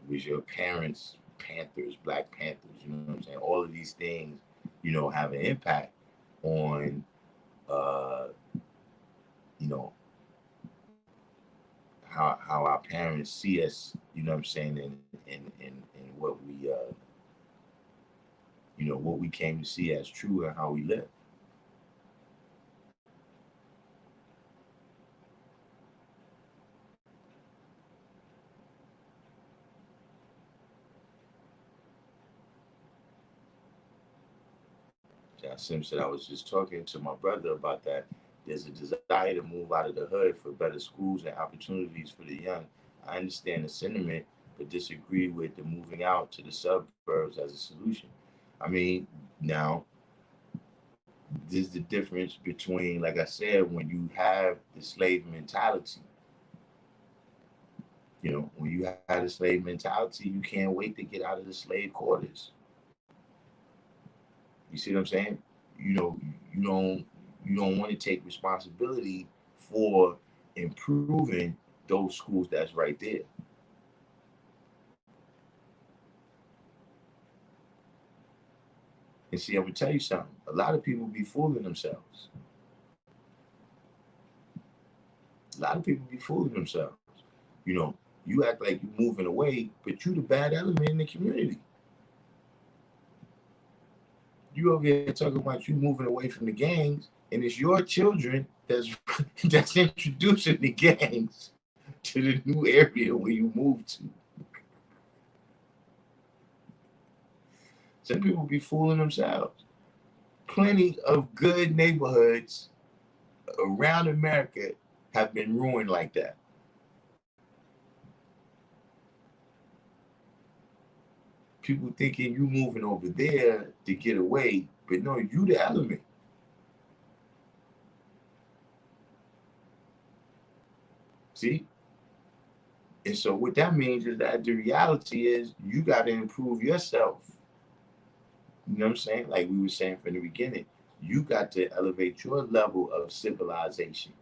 Was your parents Panthers, Black Panthers? You know what I'm saying? All of these things, have an impact on, uh, you know, how our parents see us. You know what I'm saying? And what we, what we came to see as true and how we live. Sim said, I was just talking to my brother about that. There's a desire to move out of the hood for better schools and opportunities for the young. I understand the sentiment, but disagree with the moving out to the suburbs as a solution. I mean, now, there's the difference between, like I said, when you have the slave mentality. When you have the slave mentality, you can't wait to get out of the slave quarters. You see what I'm saying? You know, you don't want to take responsibility for improving those schools that's right there. And see, I'm gonna tell you something. A lot of people be fooling themselves. A lot of people be fooling themselves. You know, you act like you're moving away, but you the bad element in the community. You over here talking about you moving away from the gangs, and it's your children that's that's introducing the gangs to the new area where you moved to. Some people be fooling themselves. Plenty of good neighborhoods around America have been ruined like that. People thinking you moving over there to get away, but no, you the element. See? And so what that means is that the reality is you got to improve yourself. You know what I'm saying? Like we were saying from the beginning, you got to elevate your level of civilization.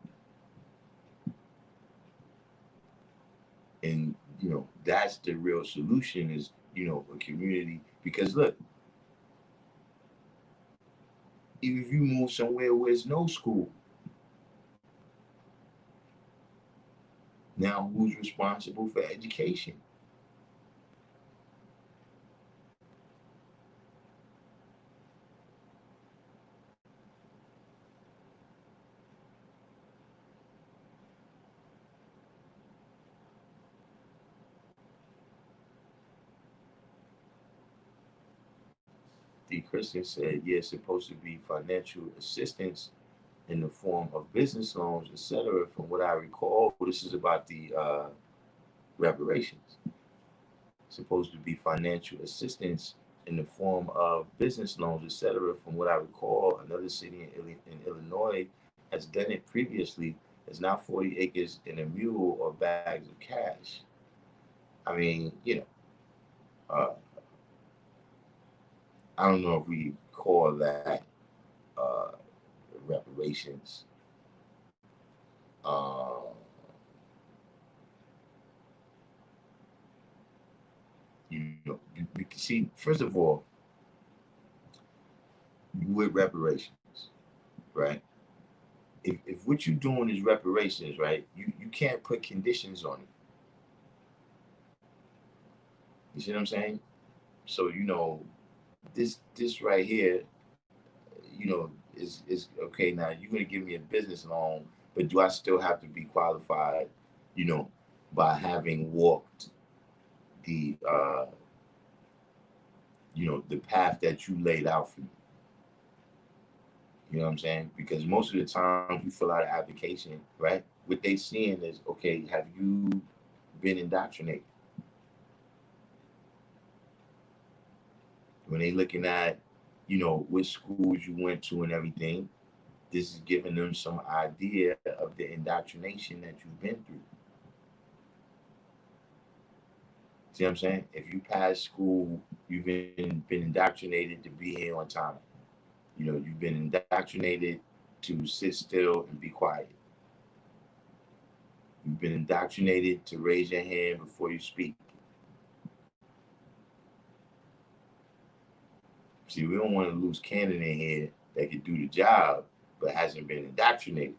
And that's the real solution is, a community. Because look, if you move somewhere where there's no school, now who's responsible for education? D. Christian said, yeah, it's supposed to be financial assistance in the form of business loans, etc. From what I recall, this is about the reparations. It's supposed to be financial assistance in the form of business loans, etc. From what I recall, another city in Illinois has done it previously. It's not 40 acres and a mule or bags of cash. I mean, I don't know if we call that uh, reparations. Uh, see, first of all, with reparations, right? If what you're doing is reparations, right, you can't put conditions on it. You see what I'm saying? So this right here, is okay. Now you're gonna give me a business loan, but do I still have to be qualified? You know, by having walked the the path that you laid out for me. You know what I'm saying? Because most of the time you fill out an application, right? What they seeing is, okay, have you been indoctrinated? When they looking at, which schools you went to and everything, this is giving them some idea of the indoctrination that you've been through. See what I'm saying? If you pass school, you've been indoctrinated to be here on time. You've been indoctrinated to sit still and be quiet. You've been indoctrinated to raise your hand before you speak. See, we don't want to lose cannon in here that could do the job, but hasn't been indoctrinated.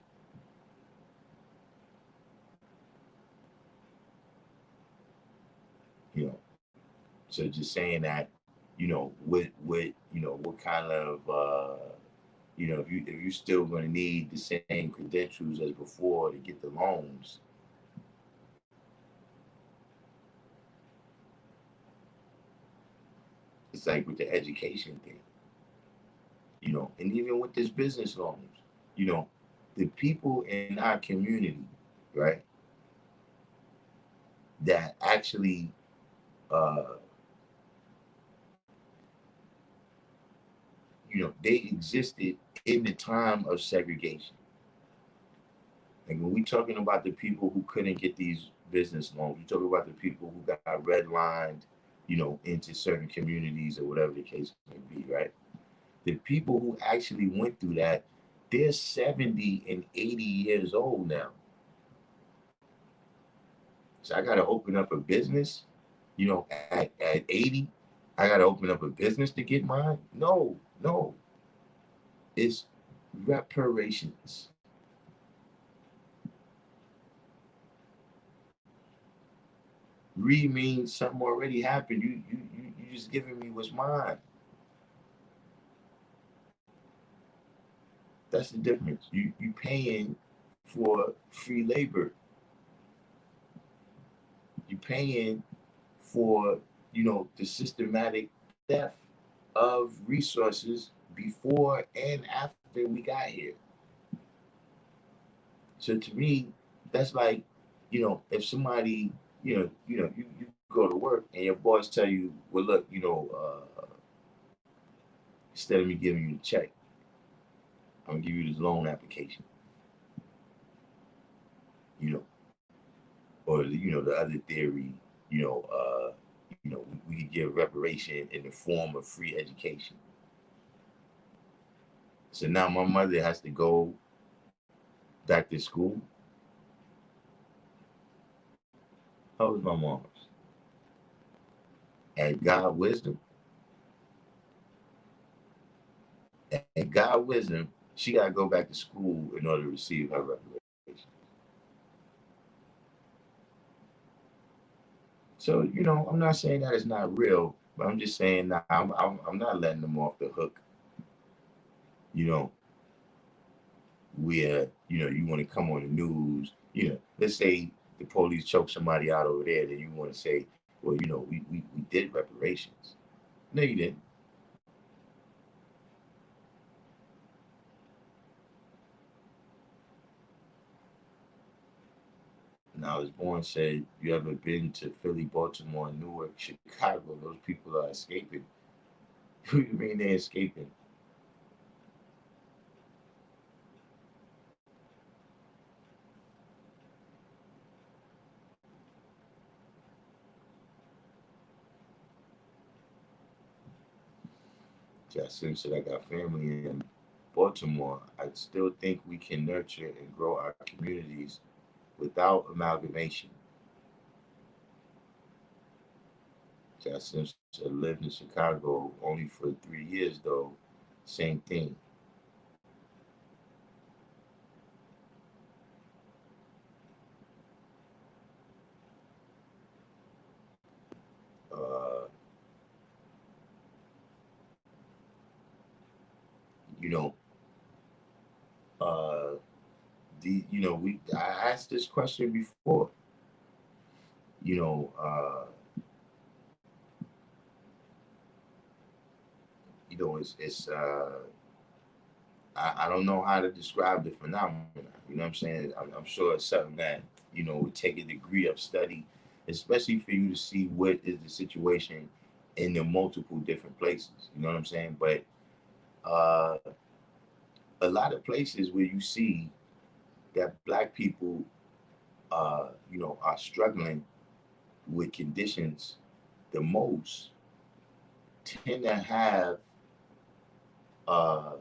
You know, so just saying that, what kind of, if you're still going to need the same credentials as before to get the loans, it's like with the education thing, and even with this business loans, the people in our community, right, that actually, uh, they existed in the time of segregation. Like when we talking about the people who couldn't get these business loans, we talking about the people who got redlined, into certain communities or whatever the case may be, right? The people who actually went through that, they're 70 and 80 years old now. So I got to open up a business, at 80. I got to open up a business to get mine? No, no. It's reparations. Means something already happened. You just giving me what's mine. That's the difference. You paying for free labor. You paying for the systematic theft of resources before and after we got here. So to me, that's like, if somebody, you go to work and your boss tell you, well, look, instead of me giving you the check, I'm gonna give you this loan application, you know, or the other theory, we could give reparation in the form of free education. So now my mother has to go back to school. How was my mom's? At God wisdom, at God wisdom, she gotta go back to school in order to receive her reparation. So I'm not saying that it's not real, but I'm just saying that I'm not letting them off the hook. You know, where you want to come on the news. Let's say the police choke somebody out over there, then you want to say, well, we did reparations. No, you didn't. Now, as Born said, you ever been to Philly, Baltimore, Newark, Chicago? Those people are escaping. What do you mean they're escaping? Just since I got family in Baltimore, I still think we can nurture and grow our communities without amalgamation. Just since I lived in Chicago only for 3 years, though, same thing. Uh, you know, uh, we I asked this question before. You know, I don't know how to describe the phenomenon. You know what I'm saying? I'm sure it's something that would take a degree of study, especially for you to see what is the situation in the multiple different places. You know what I'm saying? But uh, a lot of places where you see that black people, are struggling with conditions the most, tend to have uh,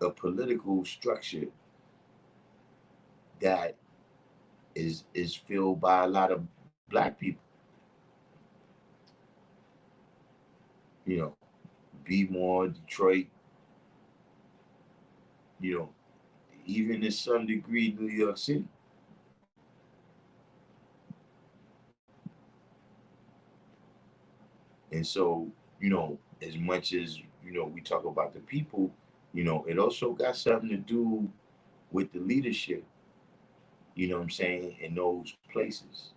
a political structure that is filled by a lot of black people. You know, More Detroit. You know, even to some degree, New York City. And so, as much as we talk about the people, it also got something to do with the leadership. You know what I'm saying, in those places.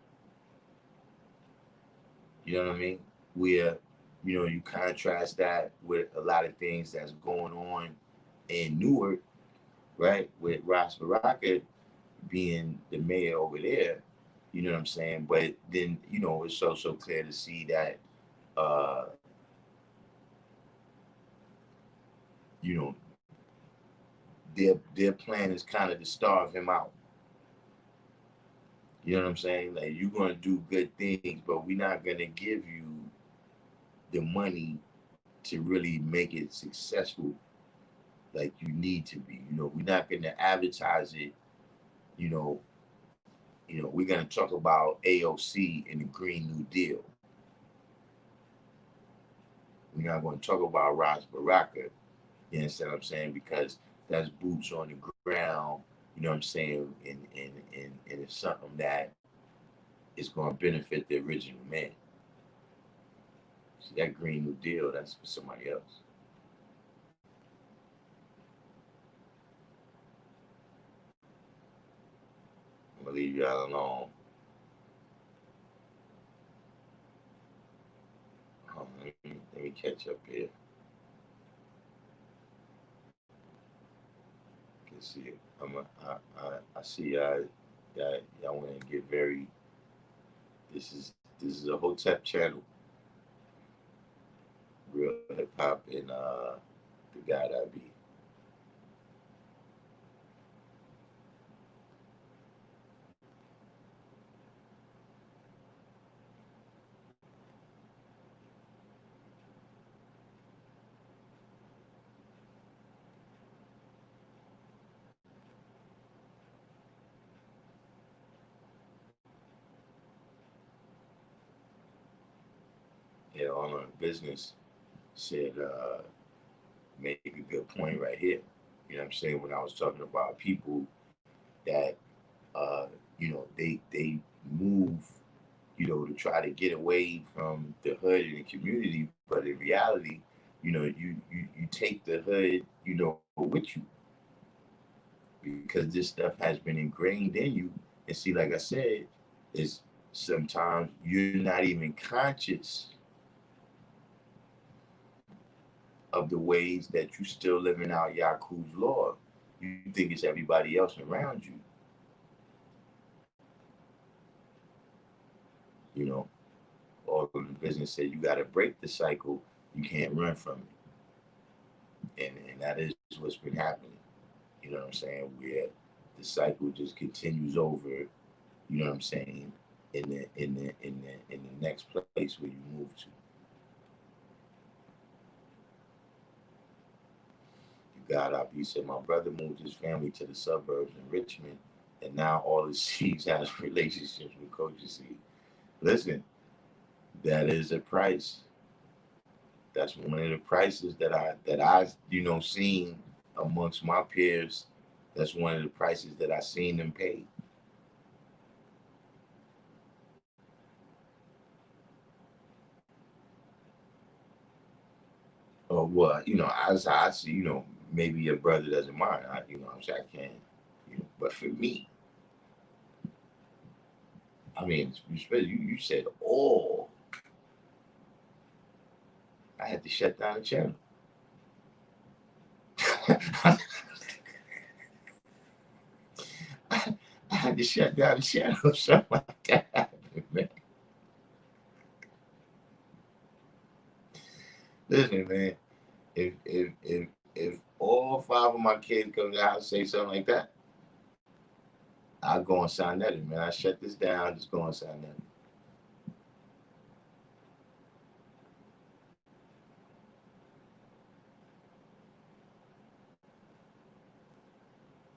You know what I mean? Where you contrast that with a lot of things that's going on in Newark, right? With Ras Baraka being the mayor over there, you know what I'm saying? But then, it's also clear to see that, uh, you know, their plan is kind of to starve him out. You know what I'm saying? Like, you're going to do good things, but we're not going to give you the money to really make it successful like you need to be. We're not going to advertise it. You know, we're going to talk about AOC and the Green New Deal. We're not going to talk about Ras Baraka. You understand what I'm saying? Because that's boots on the ground. You know what I'm saying? And it's something that is going to benefit the original man. See, that Green New Deal, that's for somebody else. I'm going to leave y'all alone. Let me catch up here. Can see it. I see y'all want to get very. This is a Hotep channel, real hip hop, and the guy that be. On a business said make a good point right here. You know what I'm saying? When I was talking about people that they move, to try to get away from the hood and the community, but in reality, you take the hood, with you because this stuff has been ingrained in you. And see, like I said, is sometimes you're not even conscious of the ways that you still living out Yakub's law. You think it's everybody else around you. You know, all of the business said you got to break the cycle. You can't run from it, and that is what's been happening. You know what I'm saying? Where the cycle just continues over. You know what I'm saying? In the next place where you move to. God up. He said, my brother moved his family to the suburbs in Richmond, and now all his seeds has relationships with Coach's seed. Listen, that is a price. That's one of the prices that I seen amongst my peers. That's one of the prices that I seen them pay. Or what? I see. Maybe your brother doesn't mind. I'm saying I can't. But for me, I mean, you said all. I had to shut down the channel. I had to shut down the channel or something like that. Man. Listen, man. If all five of my kids come down and say something like that, I'll go and sign that in, man. I shut this down. Just go and sign that.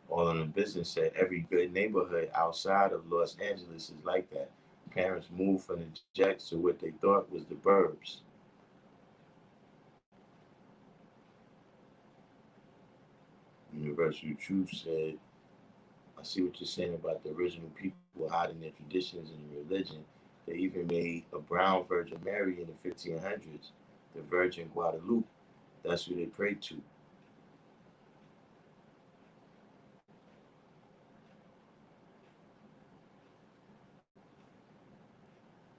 All in the business said every good neighborhood outside of Los Angeles is like that. Parents moved from the Jets to what they thought was the burbs. Universal Truth said, I see what you're saying about the original people hiding their traditions and religion. They even made a brown Virgin Mary in the 1500s, the Virgin Guadalupe. That's who they prayed to.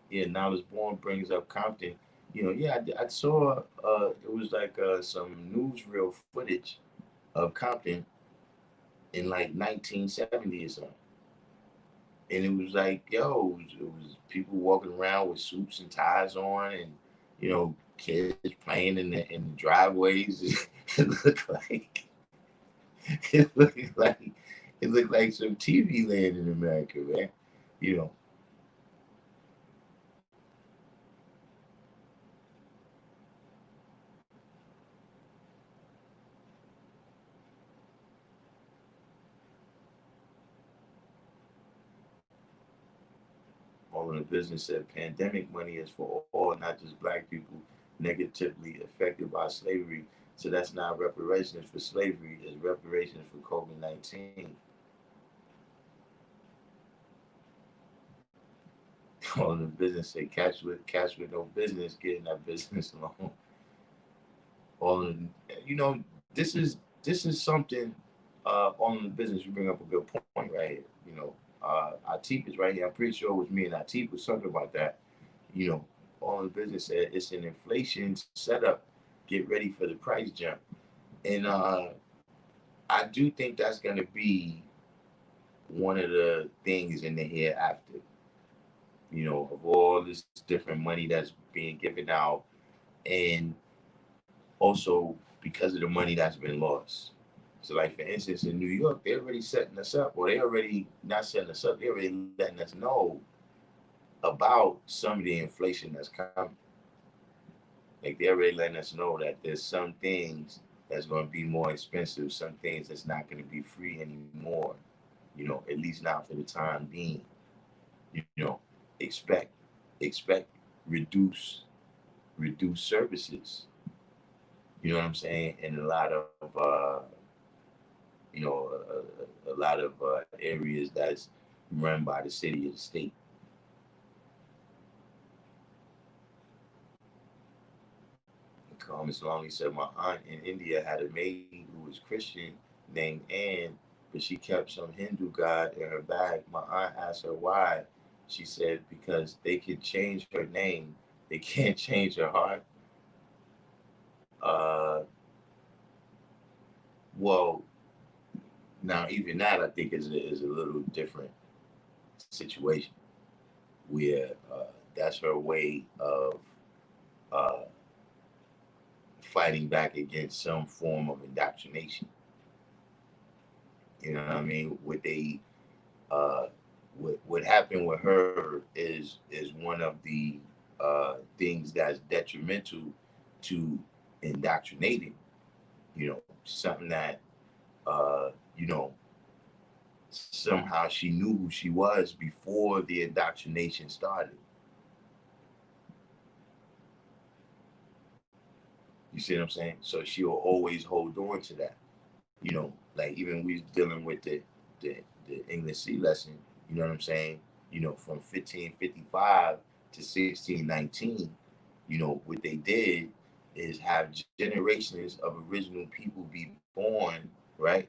Yeah, Knowledge Born brings up Compton. Yeah, I saw it was like some newsreel footage of Compton in like 1970 or something. And it was like, yo, it was people walking around with suits and ties on, and kids playing in the driveways. it looked like it looked like it looked like some TV land in America, man. You know, all in the business said pandemic money is for all, not just black people negatively affected by slavery. So that's not reparations for slavery, it's reparations for COVID-19. All in the business say catch with no business getting that business loan. All in this is something all in the business. You bring up a good point right here. Atif is right here. I'm pretty sure it was me and Atif was talking about that. You know, all in the business said it's an inflation setup. Get ready for the price jump. And I do think that's going to be one of the things in the hereafter. Of all this different money that's being given out, and also because of the money that's been lost. So, like for instance, in New York, they're already setting us up, or they already not setting us up. They're already letting us know about some of the inflation that's coming. Like they're already letting us know that there's some things that's going to be more expensive, some things that's not going to be free anymore. At least not for the time being. You know, expect expect reduce reduce services. You know what I'm saying? And a lot of a lot of areas that's run by the city or the state. Carmen Salami said, my aunt in India had a maid who was Christian named Anne, but she kept some Hindu god in her bag. My aunt asked her why. She said, because they can change her name, they can't change her heart. Uh, well, now even that I think is a little different situation where that's her way of uh, fighting back against some form of indoctrination. You know what I mean? Uh, what happened with her is one of the things that's detrimental to indoctrinating You know, something that, you know, somehow she knew who she was before the indoctrination started. You see what I'm saying? So she'll always hold on to that. You know, like even we dealing with the English C lesson, you know what I'm saying? You know, from 1555 to 1619, you know, what they did is have generations of original people be born, right?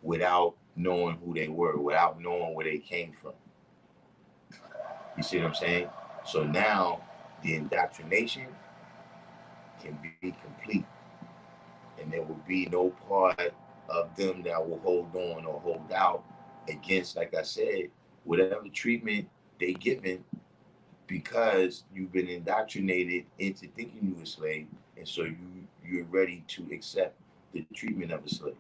Without knowing who they were, without knowing where they came from. You see what I'm saying? So now the indoctrination can be complete, and there will be no part of them that will hold on or hold out against, like I said, whatever treatment they given, because you've been indoctrinated into thinking you a slave, and so you're ready to accept the treatment of a slave.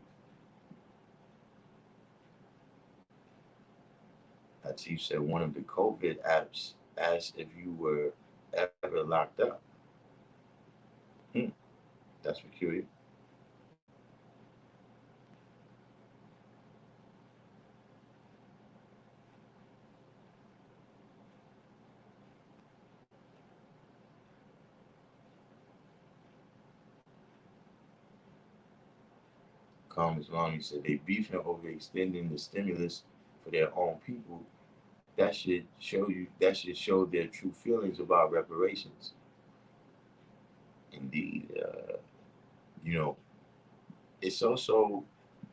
I see you said one of the COVID apps asked if you were ever locked up. Hmm, that's peculiar. Calm as long, he said they beefing over extending the stimulus for their own people. That should show you. That should show their true feelings about reparations. Indeed, you know, it's also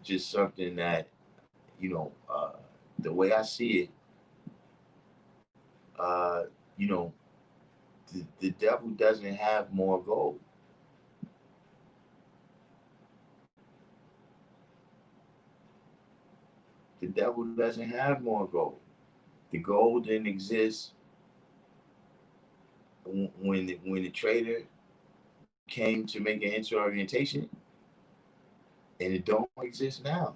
just something that, you know, the way I see it, uh, you know, the devil doesn't have more gold. The devil doesn't have more gold. The gold didn't exist when the trader came to make an enter orientation, and it don't exist now.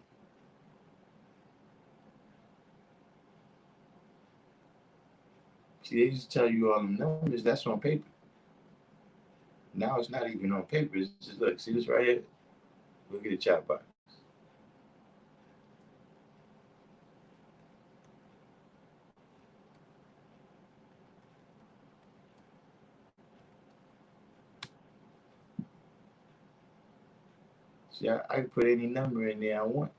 See, they just tell you all the numbers. That's on paper. Now it's not even on paper. It's just look. See this right here. Look at the chat box. See, I can put any number in there I want.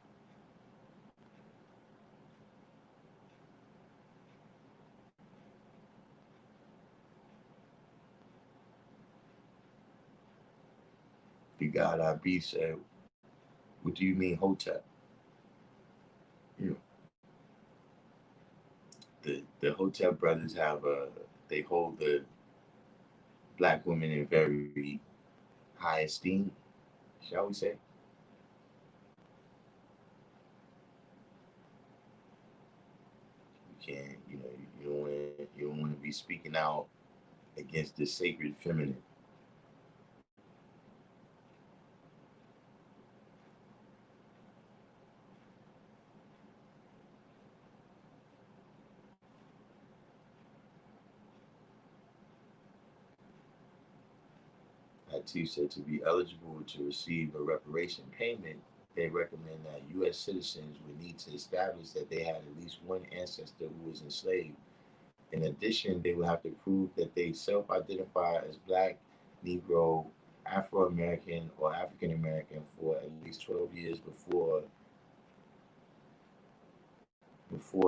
The God I be said, "What do you mean, Hotep?" You know, the Hotep brothers have they hold the black women in very high esteem, shall we say? You can't, you know, you don't want to be speaking out against the sacred feminine. IT said to be eligible to receive a reparation payment, they recommend that U.S. citizens would need to establish that they had at least one ancestor who was enslaved. In addition, they will have to prove that they self-identify as Black, Negro, Afro-American, or African American for at least 12 years before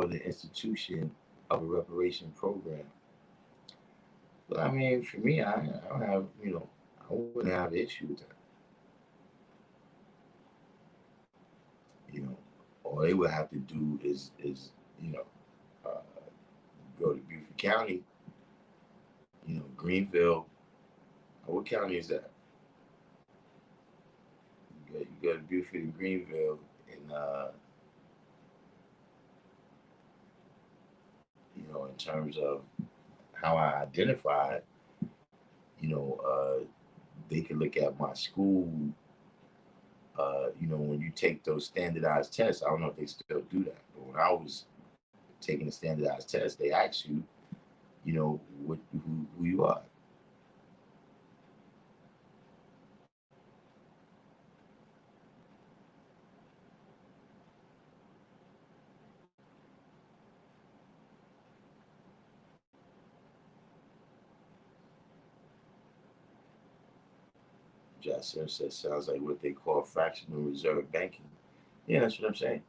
the institution of a reparation program. But I mean, for me, I don't have, you know, I wouldn't have an issue with that. You know, all they would have to do is you know, uh, go to Beaufort County, you know, Greenville. What county is that? You go to Beaufort and Greenville, and you know, in terms of how I identify, you know, they could look at my school. You know, when you take those standardized tests, I don't know if they still do that, but when I was taking the standardized test, they ask you, you know, who you are. Jassim says sounds like what they call fractional reserve banking. Yeah, that's what I'm saying.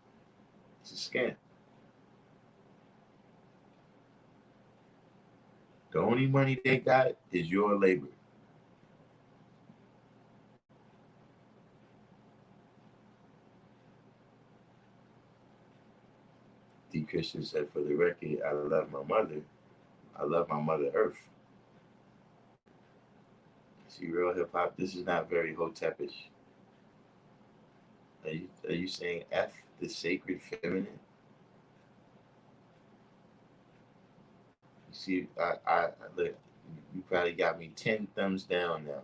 It's a scam. The only money they got is your labor. D. Christian said, for the record, I love my mother. I love my mother Earth. See, real hip hop, this is not very hotepish. Are you saying F, the sacred feminine? You see, I look, you probably got me 10 thumbs down now.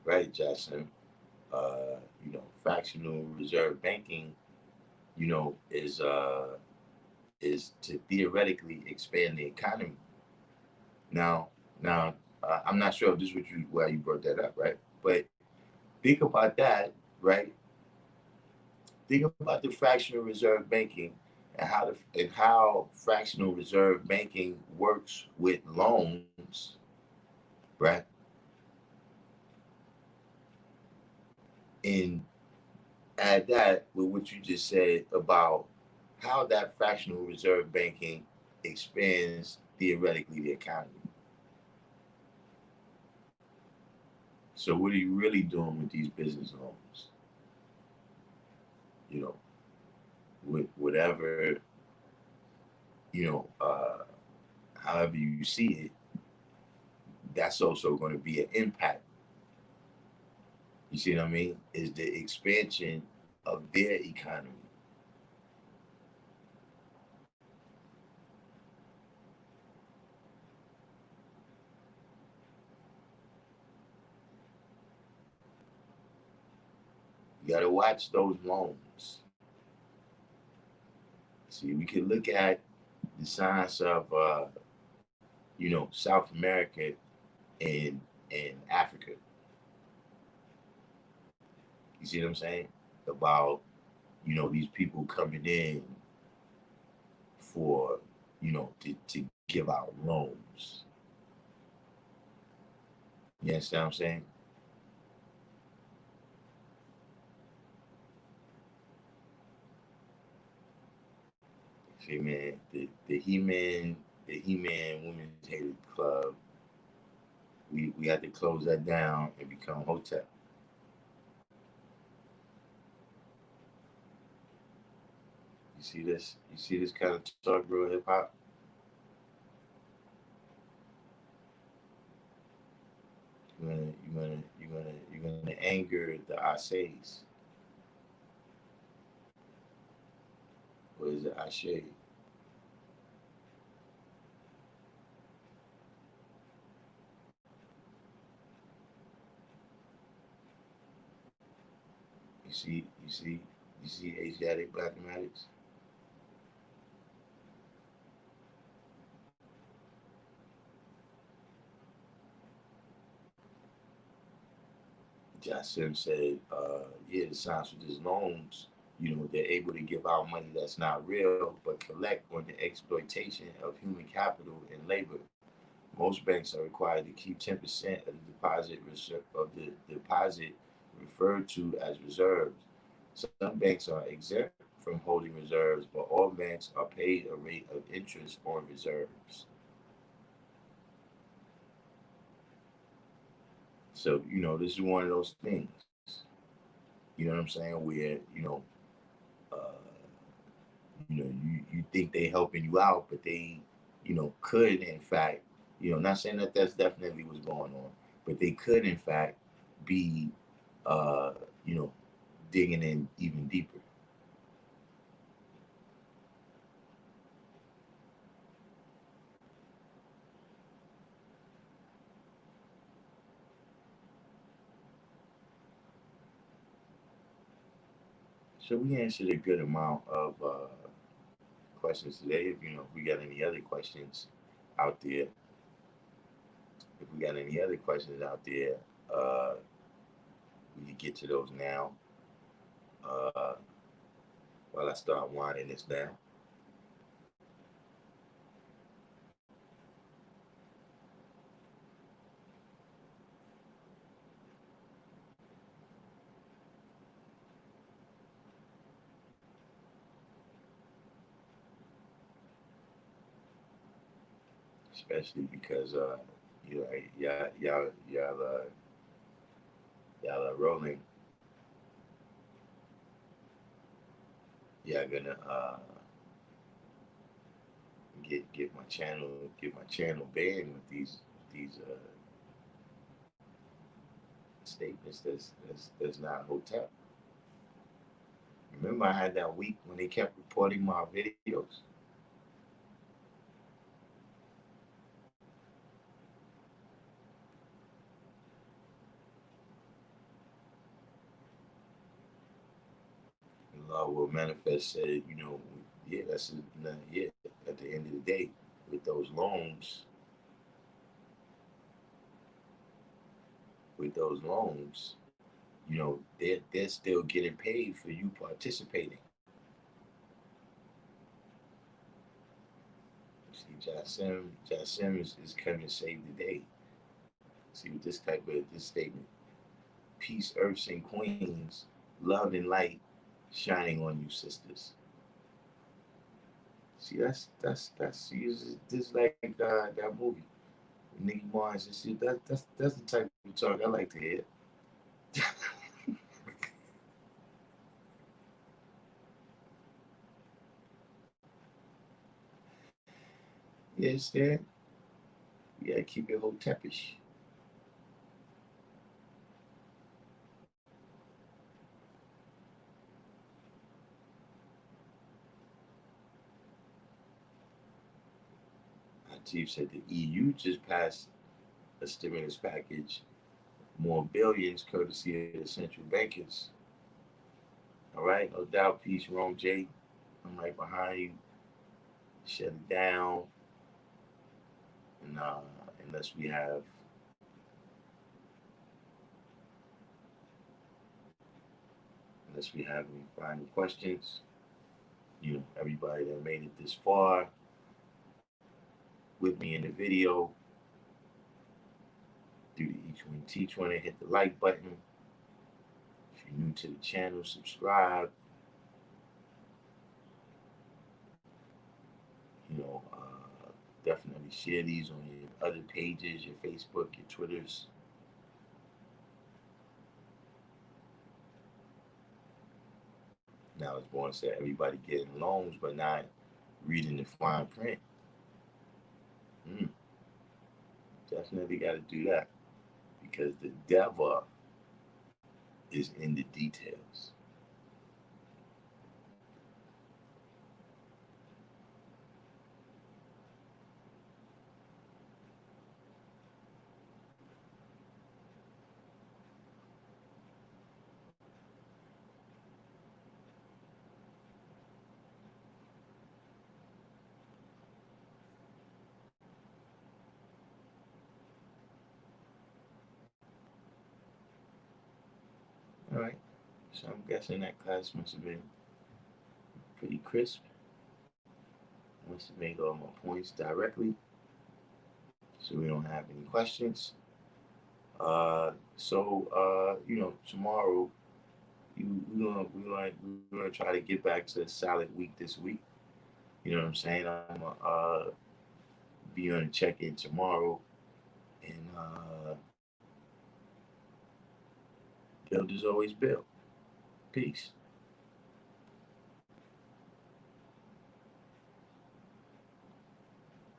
Right, Jackson? Fractional reserve banking, is to theoretically expand the economy. Now, now, I'm not sure if this was why you brought that up, right? But think about that, right? Think about the fractional reserve banking and how fractional reserve banking works with loans, right? And add that with what you just said about how that fractional reserve banking expands theoretically the economy. So what are you really doing with these business loans? You know, with whatever, you know, however you see it, that's also going to be an impact. You see what I mean? Is the expansion of their economy. You got to watch those loans. See, we can look at the science of, South America and Africa. You see what I'm saying? About, these people coming in for, to give out loans. You understand what I'm saying? See, man, the He-Man Women's Hated Club, we had to close that down and become Hotep. You see this? You see this kind of talk, bro, hip hop? You're gonna anger the Ases. Or is it Ashe? You see Asiatic mathematics? Jassim said, yeah, the science with his loans, they're able to give out money that's not real, but collect on the exploitation of human capital and labor. Most banks are required to keep 10% of the deposit referred to as reserves. Some banks are exempt from holding reserves, but all banks are paid a rate of interest on reserves. So, this is one of those things. You know what I'm saying? Where, uh, you think they helping you out, but they, could in fact, not saying that that's definitely what's going on, but they could in fact be, uh, you know, digging in even deeper. So we answered a good amount of questions today. If we got any other questions out there, we can get to those now. While I start winding this down. Especially because y'all are rolling. Y'all gonna get my channel banned with these statements that's not hotel. Remember, I had that week when they kept reporting my videos. The law will manifest. Said, that's at the end of the day, with those loans, they're still getting paid for you participating. See, Jassim is coming to save the day. See, with this statement, peace, earths and queens, love and light shining on you, sisters. See, that's this like that movie, Nicky Barnes. And see, that's the type of talk I like to hear. You understand? You gotta keep it hotepish. Our chief said the EU just passed a stimulus package, more billions courtesy of the central bankers. All right, no doubt, peace, Rome J. I'm right behind you. Shut it down. And unless we have any final questions, everybody that made it this far with me in the video, do the each one teach one and hit the like button. If you're new to the channel, subscribe. Definitely share these on your other pages, your Facebook, your Twitters. Now, as Born said, everybody getting loans but not reading the fine print. Definitely got to do that, because the devil is in the details. All right, so I'm guessing that class must have been pretty crisp. I must have made all my points directly, so we don't have any questions. Tomorrow we're gonna try to get back to a solid week this week. You know what I'm saying? I'm gonna be on a check-in tomorrow, and build as always build. Peace.